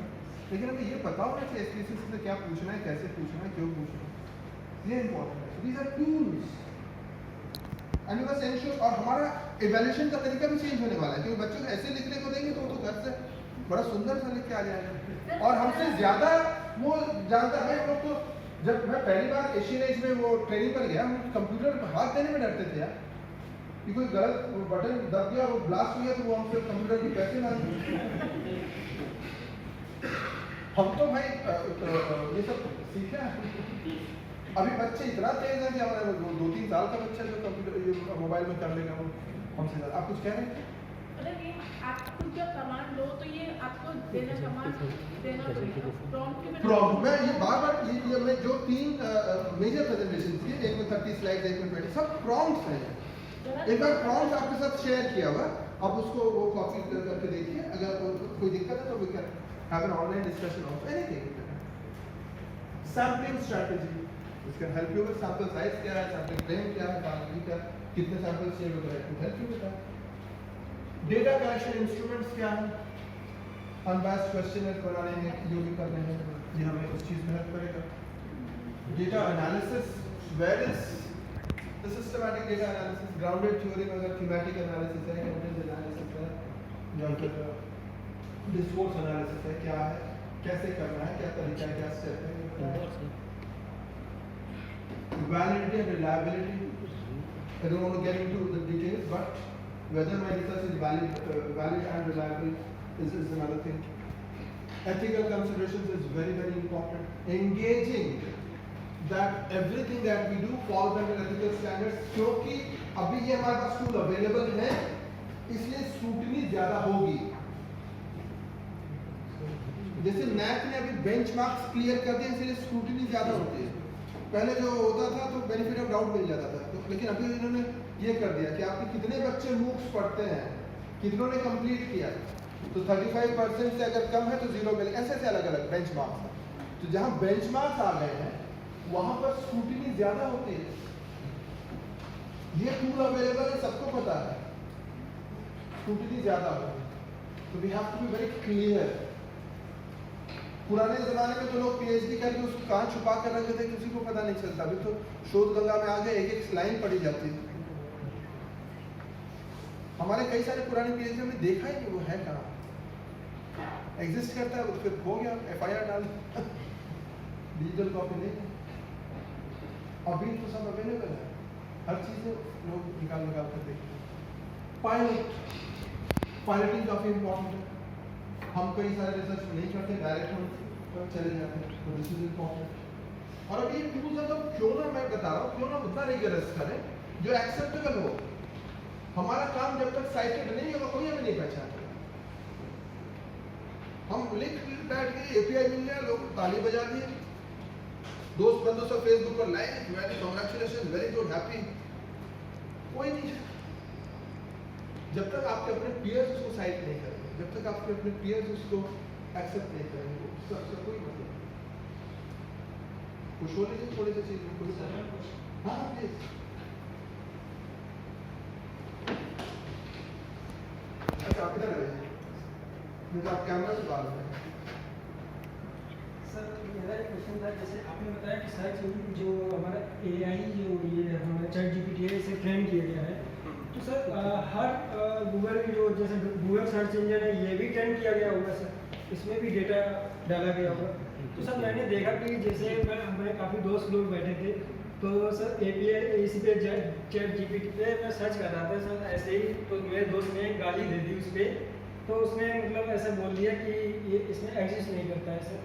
लेकिन हमें ये पता होना चाहिए एसपीएसएस से क्या पूछना है, कैसे पूछना है, क्यों पूछना है, ये इंपॉर्टेंट है। These are tools and we must ensure. और हमारा इवैल्यूएशन का तरीका भी चेंज होने वाला है, क्योंकि बच्चों को ऐसे लिखने को देंगे तो वो तो घर से बड़ा सुंदर सा लिख के आ जाएगा और हमसे ज्यादा वो जानता है। हम लोग तो जब मैं पहली बार एशियन एज में वो ट्रेनिंग पर गया, हम कंप्यूटर पर हाथ देने में डरते थे यार, कि कोई गलत बटन दब गया, वो ब्लास्ट हो गया तो वो हमसे कंप्यूटर की पैसे मांगे। हम तो भाई ये सब सीखे हैं। अभी बच्चे इतना तेज है कि हमारे 2-3 साल का बच्चा जो कंप्यूटर मोबाइल में कर लेगा वो हमसे ज्यादा। आप कुछ कह रहे हैं? आप खुद जब कमांड लो तो ये आपको देना कमांड देना पड़ेगा प्रॉम्प्ट के बिना प्रॉम्प्ट में ये बार ये मैं जो 3 मेजर प्रेजेंटेशन थी, एक में 30 स्लाइड्स, एक में 20, सब प्रॉम्प्ट्स हैं। एक बार प्रॉम्प्ट आपके साथ शेयर किया हुआ, आप उसको वो कॉपी करके देखिए। अगर कोई दिक्कत है तो we can have an online discussion of anything. Sampling strategy, this can help you with sample size क्या है, सैंपलिंग फ्रेम क्या है, बाकी क्या कितने सैंपल्स चाहिए वगैरह, to help you with that. Data collection instruments क्या है, अनबायस्ड क्वेश्चनर बनाने में जो भी कर रहे हैं, ये हमें उस चीज में हेल्प करेगा। Data analysis, where is the systematic data analysis, grounded theory में अगर थीमेटिक एनालिसिस है, कंटेंट एनालिसिस है, या फिर डिस्कोर्स एनालिसिस है, क्या है, कैसे करना है, क्या तरीका है, क्या स्टेप है, validity and reliability. I don't want to get into the details, but whether my research is valid and reliable is another thing. Ethical considerations is very important. Engaging that everything that we do falls under ethical standards, क्योंकि अभी ये हमारे पास tool available है, इसलिए scrutiny ज्यादा होगी। जैसे NAAC ने अभी बेंचमार्क्स क्लियर कर दिए, इसलिए स्क्रूटनी ज्यादा होती है। पहले जो होता था तो बेनिफिट ऑफ डाउट मिल जाता था, तो लेकिन अभी इन्होंने ये कर दिया कि आपके कितने बच्चे MOOCs पढ़ते हैं, कितनों ने कंप्लीट किया, तो 35% से अगर कम है तो 0 मिले, ऐसे अलग अलग बेंचमार्क्स हैं। तो जहां बेंचमार्क्स आ गए हैं वहां पर स्क्रूटनी ज्यादा होती है। ये टूल अवेलेबल है, सबको पता है, स्क्रूटनी ज्यादा होगी। तो we have to be very clear. पुराने जमाने में तो लोग PhD करके उसको कहाँ छुपा कर रखते थे, किसी को पता नहीं चलता। अभी तो शोध गंगा में आगे एक लाइन पढ़ी जाती है। हमारे कई सारे पुराने PhD में देखा ही नहीं वो है कहाँ, एग्जिस्ट करता है, तो फिर हो गया, FIR डाल डिजिटल कॉपी नहीं है। अभी तो सब अवेलेबल है, हर चीज़ लोग निकाल कर देखते हैं। पायलटिंग काफ़ी इम्पोर्टेंट है। हम कई सारे रिसर्च नहीं करते, डायरेक्ट हम चले जाते हैं, तो दिस इज इम्पोर्टेंट। और अब ये टूल्स है तो क्यों ना, मैं बता रहा हूँ, क्यों ना उतना रिगरस करें जो एक्सेप्टेबल हो। हमारा काम जब तक साइटेड नहीं होगा कोई हमें नहीं पहचानेगा। हम लिख बैठ के API मिल जाए, लोग ताली बजा दिए, दोस्त बंधु सब फेसबुक पर like, very congratulation, very good, happy, कोई नहीं। जब तक आपके अपने पीयर्स उसको साइट नहीं करेंगे, जब तक आपके अपने पीयर्स उसको एक्सेप्ट नहीं करेंगे, उसका कोई मतलब नहीं। खुश हो लीजिए थोड़ी सी चीज में। हाँ प्लीज। अच्छा आप किधर रहे, मुझे आप कैमरा से बात करें। सर मेरा एक क्वेश्चन था, जैसे आपने बताया कि सर्च जो हमारा AI जो ये हमारा ChatGPT है, इसे ट्रेन किया गया है, तो सर हर गूगल जो जैसे गूगल सर्च इंजन है ये भी ट्रेन किया गया होगा सर, इसमें भी डेटा डाला गया होगा। तो सर मैंने देखा कि जैसे हमारे काफ़ी दोस्त लोग बैठे थे, तो सर API इसी पे ChatGPT पे मैं सर्च कर रहा था सर ऐसे ही, तो मेरे दोस्त ने गाली दे दी उस पर, तो उसने मतलब ऐसा बोल दिया कि ये इसमें एग्जिस्ट नहीं करता है सर,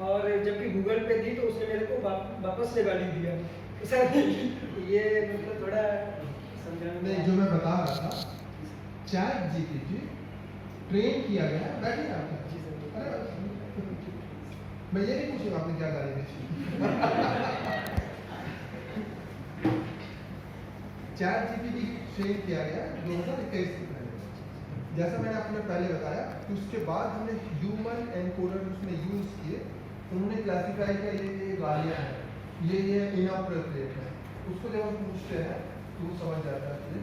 और जबकि गूगल पे थी तो उसने मेरे को वापस से गाली दिया सर। ये मतलब थोड़ा समझाने नहीं, जो मैं बता रहा था, ChatGPT ट्रेन किया गया, बैठिए आप। अरे मैं ये नहीं पूछूंगा आपने क्या गाली दी। ChatGPT ट्रेन किया गया 2021 में, जैसा मैंने आपने पहले बताया कि उसके बाद हमने ह्यूमन एनकोडर उसमें यूज किए, उन्होंने क्लासिफाई किया ये गालियाँ हैं, ये इनअप्रोप्रिएट है। उसको जब हम पूछते हैं तो वो समझ जाता है कि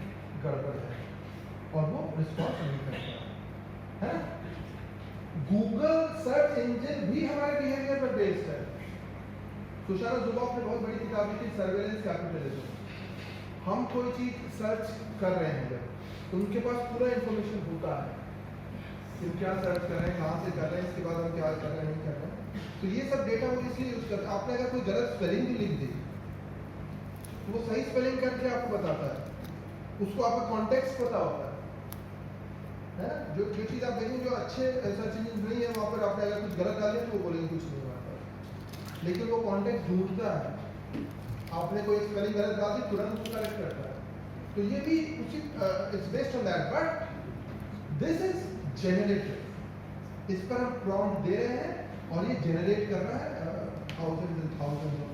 गड़बड़ है और वो रिस्पॉन्स नहीं करता है। गूगल सर्च इंजन भी हमारे बिहेवियर पर बेस्ड है। तुषार जुबॉफ ने बहुत बड़ी किताब लिखी, सर्वेलेंस कैपिटलिज्म। हम कोई चीज सर्च कर रहे हैं जब, तो उनके पास पूरा इंफॉर्मेशन होता है कि हम क्या सर्च कर रहे हैं, कहाँ से कर रहे हैं, इसके बाद हम क्या कर रहे हैं, नहीं कर रहे हैं। तो ये सब डेटा वो इसलिए यूज करते हैं। आपने अगर कोई गलत स्पेलिंग भी लिख दी तो वो सही स्पेलिंग करके आपको बताता है, उसको आपका कॉन्टेक्स्ट पता होता है। जो चीज़ आप देखेंगे जो अच्छे सर्च इंजन नहीं है, वहाँ पर आपने अगर कुछ गलत डाल दिया तो वो बोलेंगे कुछ नहीं हुआ, लेकिन वो कॉन्टेक्स्ट ढूंढता है। आपने कोई स्पेलिंग गलत डाल दी, तुरंत उसको करेक्ट करता है। तो ये भी उसी it's based on that. But this is generated, इस पर हम प्रॉम्प्ट दे रहे हैं और ये जनरेट कर रहा है thousands and thousands of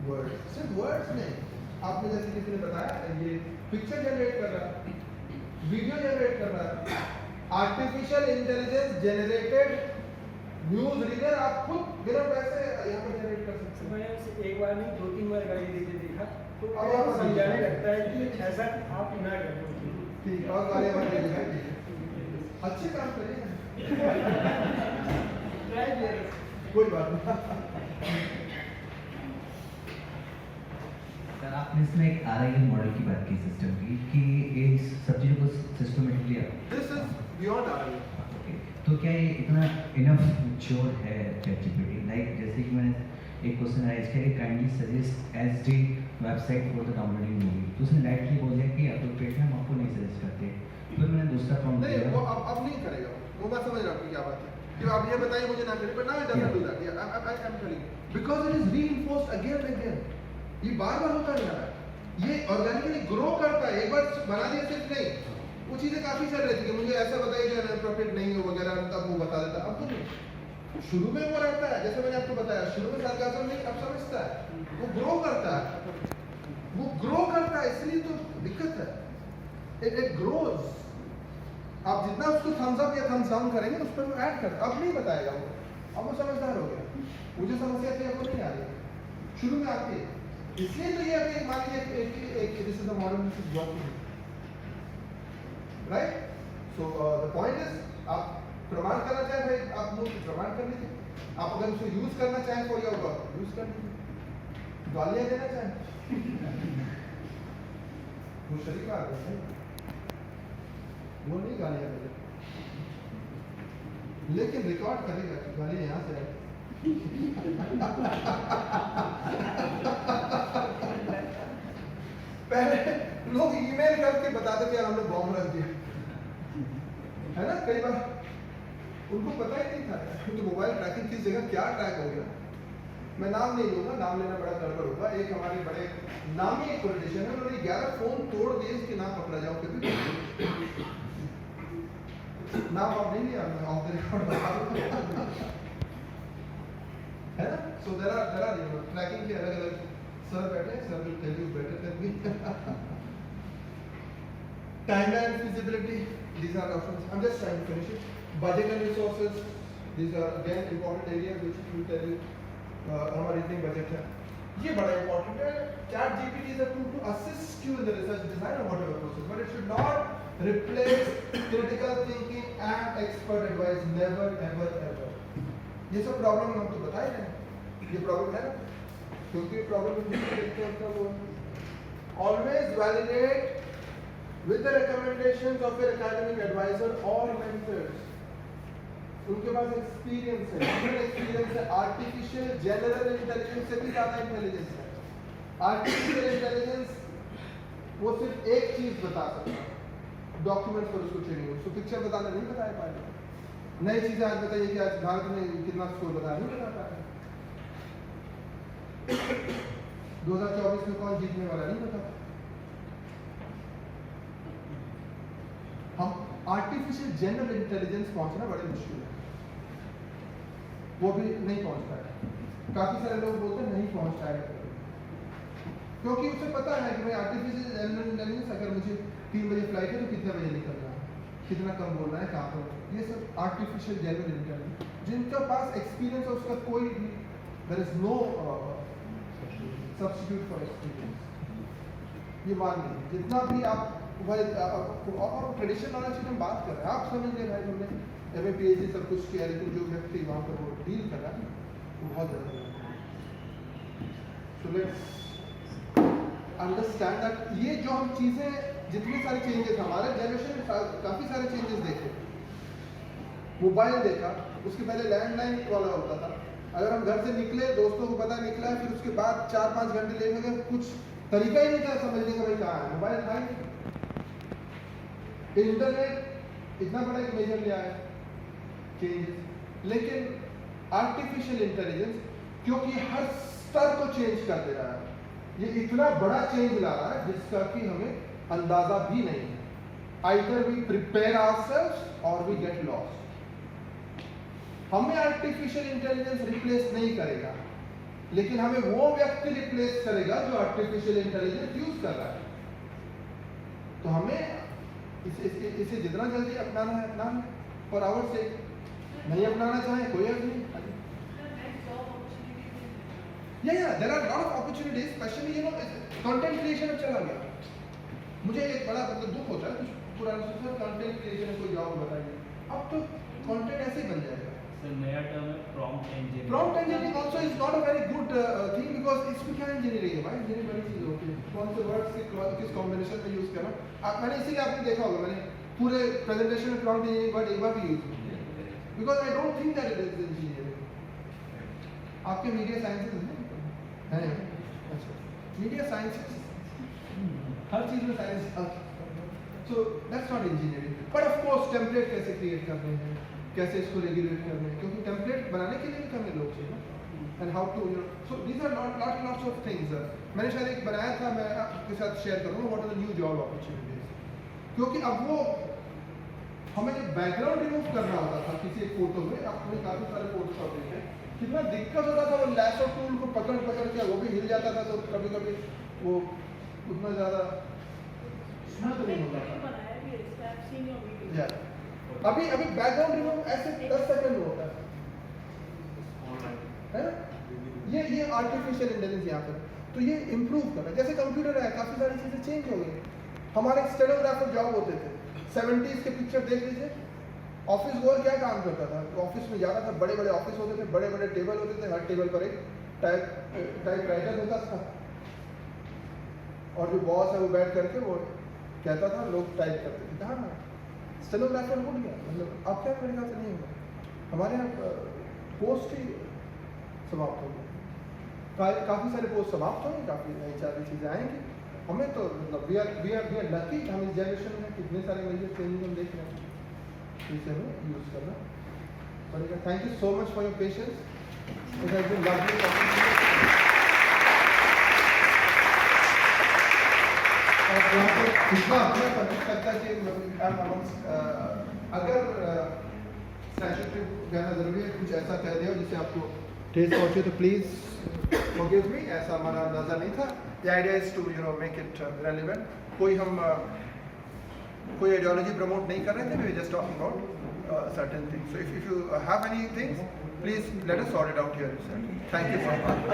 words. सिर्फ वर्ड्स नहीं, आपने जैसे किसी ने बताया ये पिक्चर जनरेट कर रहा है, वीडियो जनरेट कर रहा है, artificial intelligence generated news reader आप खुद बिना पैसे यहाँ पर जनरेट कर सकते हैं। मैंने उसे एक बार नहीं 2-3 बार गाली देते देखा, तो अब अब आप समझाने लगता है कि ऐसा आप ना करें। ठीक, और गालियाँ मत दीजिए, अच्छे काम करिए, कोई बात नहीं। सर आपने इसमें एक RIL मॉडल की बात की सिस्टम की कि ये सब चीज़ों को systematically this is beyond RIL। तो क्या ये इतना इनफ मैच्योर है ChatGPT? लाइक जैसे कि मैंने एक क्वेश्चन राइज किया कि kindly suggest SD website for the downloading movie, तो उसने डायरेक्टली बोल दिया कि एप्रोप्रिएट है, हम आपको नहीं सजेस्ट करते। फिर मैंने दूसरा प्रॉम्प्ट नहीं, दिया, वो अब नहीं करेगा, वो मैं समझ रहा हूँ कि क्या बात है कि आप ये बताइए मुझे ना करिए, but now it doesn't do that, I am telling because it is reinforced again and again. ये बार-बार होता जा रहा है, ये ऑर्गेनिकली ग्रो करता है, एक बार बना दिया सिर्फ नहीं, वो चीजें काफी चल रही थी कि मुझे ऐसा बताइए जो इनअप्रोप्रिएट नहीं हो वगैरह, तब वो बता देता। अब तो नहीं, शुरू में वो रहता है, जैसे मैंने आपको बताया शुरू में सार्कास्म नहीं, अब समझता है, वो ग्रो करता है, वो ग्रो करता है, इसलिए तो दिक्कत है, इट ग्रोज। आप जितना उसको थम्स अप या थम्स डाउन करेंगे उस पर वो ऐड करता, अब नहीं बताएगा वो, अब वो समझदार हो गया, मुझे समस्या थी आपको नहीं आ रही, शुरू में आती है, इसलिए तो ये अभी मान लीजिए एक this is the model this is working, right? So the point is आप प्रमाण करना चाहें भाई आप लोग प्रमाण कर लीजिए, आप अगर उसको यूज करना चाहें फॉर योर वर्क यूज कर लीजिए, गालियां देना चाहें वो शरीक आ गए, वो नहीं गालियां देते, लेकिन रिकॉर्ड करेगा कि गालियां यहाँ से आई। पहले लोग ईमेल करके बताते थे हमने बॉम्ब रख दिया, है ना? कई बार उनको पता ही नहीं था तो मोबाइल ट्रैकिंग किस जगह क्या ट्रैक हो गया। मैं नाम नहीं लूंगा, नाम लेना बड़ा गड़बड़ होगा। एक हमारे बड़े नामी एक पॉलिटिशियन है, उन्होंने 11 फोन तोड़ दिए इसके नाम पकड़ा जाओ फिर भी नाम आप नहीं लिया, मैं ऑफ द रिकॉर्ड बता दूं, है ना? सो देयर आर ट्रैकिंग के अलग अलग सर बैठे, sir will tell you better than me. Timeline, feasibility, these are options. I'm just trying to finish it. Budget and resources, these are again important areas which will tell you हमारा इतनी budget है, ये बड़ा important है। ChatGPT is a tool to assist you in the research design or whatever process, but it should not replace critical thinking and expert advice, never ever ever। ये सब problem हम तो बता ही रहे हैं, ये प्रॉब्लम है ना, क्योंकि प्रॉब्लम देखते हैं तो always validate with the recommendations of your academic advisor or mentors। उनके पास एक्सपीरियंस है, एक्सपीरियंस है, आर्टिफिशियल जनरल इंटेलिजेंस से भी ज्यादा इंटेलिजेंस है। आर्टिफिशियल इंटेलिजेंस वो सिर्फ एक चीज बता सकता है, डॉक्यूमेंट पर उसको ट्रेनिंग, उसको पिक्चर बताना नहीं बताया पाएगा। नई चीजें आज बताइए कि आज भारत में कितना स्कोर बताया, नहीं बता पाएगा। 2024 में कौन जीतने वाला नहीं बता। हम आर्टिफिशियल जनरल इंटेलिजेंस पहुंचना बड़े मुश्किल है, वो भी नहीं पहुंच पाएगा। काफी सारे लोग बोलते हैं नहीं पहुंच पाएगा, क्योंकि उसे पता है कि भाई आर्टिफिशियल जनरल इंटेलिजेंस अगर मुझे 3 बजे फ्लाइट है तो कितने बजे निकलना है, कितना कम बोलना है, कहाँ पर, ये सब आर्टिफिशियल जनरल इंटेलिजेंस। जिनका पास एक्सपीरियंस है उसका कोई भी, there is no substitute for experience. ये मान लीजिए जितना भी आप भाई और ट्रेडिशनल नॉलेज की हम बात कर रहे हैं, आप समझ गए भाई हमने MA PhD सब कुछ किया, लेकिन जो व्यक्ति वहाँ पर वो डील कर रहा है वो बहुत ज़्यादा। सो लेट्स अंडरस्टैंड दैट ये जो हम चीज़ें, जितनी सारी चेंजेस हमारे जनरेशन में काफ़ी सारे चेंजेस देखे। मोबाइल देखा, उसके पहले लैंडलाइन वाला होता था, अगर हम घर से निकले दोस्तों को पता निकला, फिर उसके बाद 4-5 घंटे लेने में कुछ तरीका ही नहीं था समझने का भाई कहाँ है, मोबाइल था ही नहीं। इंटरनेट इतना बड़ा एक मेजर लिया है चेंजेस, लेकिन आर्टिफिशियल इंटेलिजेंस क्योंकि हर स्तर को चेंज कर दे रहा है, ये इतना बड़ा चेंज ला रहा है जिसका कि हमें अंदाजा भी नहीं है। either we prepare ourselves or we get lost. हमें आर्टिफिशियल इंटेलिजेंस रिप्लेस नहीं करेगा, लेकिन हमें वो व्यक्ति रिप्लेस करेगा जो आर्टिफिशियल इंटेलिजेंस यूज कर रहा है। तो हमें इसे जितना जल्दी अपनाना है अपनाना है, फॉर आवर सेक। नहीं अपनाना चाहे कोई अर्थ नहीं। There are lot of opportunities, specially you know content creation में चला गया। मुझे एक बड़ा मतलब दुख होता है, कुछ पुराने सोचा कंटेंट क्रिएशन में कोई जॉब बताइए, अब तो कंटेंट ऐसे ही बन जाएगा। सर नया टर्म है prompt engineering. Prompt engineering also is not a very good thing, because इसमें क्या इंजीनियरिंग है भाई, इंजीनियरिंग बड़ी चीज होती है, कौन से वर्ड्स के किस कॉम्बिनेशन में यूज करना। अब मैंने इसीलिए आपने देखा होगा मैंने पूरे प्रेजेंटेशन में प्रॉम्प्ट इंजीनियरिंग वर्ड एक बार भी यूज नहीं किया, because I don't think that it is engineering. आपके मीडिया साइंसेस हैं? अच्छा, मीडिया साइंसेस हर चीज में science, so that's not engineering. But of course template कैसे क्रिएट करने हैं, कैसे इसको रेगुलेट करने हैं, क्योंकि टेम्पलेट बनाने के लिए भी हमें लोग चाहिए ना, and how to you know, so these are lots of things. मैंने शायद एक बनाया था, मैं आपके साथ शेयर करूँगा, what are the new job opportunities. क्योंकि अब वो हमें जो बैकग्राउंड रिमूव करना होता था किसी एक फोटो में, आपने काफी सारे फोटो आप देखे, कितना दिक्कत होता था, वो लैसो टूल को पकड़ के वो भी हिल जाता था, तो कभी कभी वो उतना ज्यादा स्मूथ नहीं होता था। अभी बैकग्राउंड रिमूव ऐसे 10 सेकंड में होता है ना? ये आर्टिफिशियल इंटेलिजेंस यहाँ पर, तो ये इम्प्रूव कर रहा है। जैसे कंप्यूटर है, काफी सारी चीजें चेंज हो गई। हमारे स्टेनोग्राफर जॉब होते थे, 70s के पिक्चर देख लीजिए, ऑफिस गोअर क्या काम करता था, तो ऑफिस में जाता था, बड़े बड़े ऑफिस होते थे, बड़े बड़े टेबल होते थे, हर टेबल पर एक टाइपराइटर होता था, और जो बॉस है वो बैठ करके वो कहता था, लोग टाइप करते थे। हाँ, स्टेनोग्राफर उठ गया, मतलब अब क्या मेरे ख्याल से नहीं होगा, हमारे यहाँ पोस्ट ही समाप्त हो गए, काफ़ी सारे पोस्ट समाप्त होंगे, काफ़ी नई सारी चीज़ें आएंगी। हमें तो मतलब वी आर लकी, हम इस जनरेशन में कितने सारे मेजर चेंजेस हम देख रहे हैं, इसे हमें यूज़ करना पड़ेगा। Thank you so much for your patience, it has been lovely talking to you. और यहाँ पर इतना अपना पता लगता है कि अगर स्टैचू पे जाना जरूरी है, कुछ ऐसा कह दिया जिससे आपको ठेस पहुंचे, तो प्लीज फॉरगिव मी, ऐसा हमारा अंदाजा नहीं था। The idea is to you know make it relevant. कोई हम कोई आइडियोलॉजी प्रमोट नहीं कर रहे थे, we just talking about certain things. So if you have any things, please let us sort it out here. Thank you so much.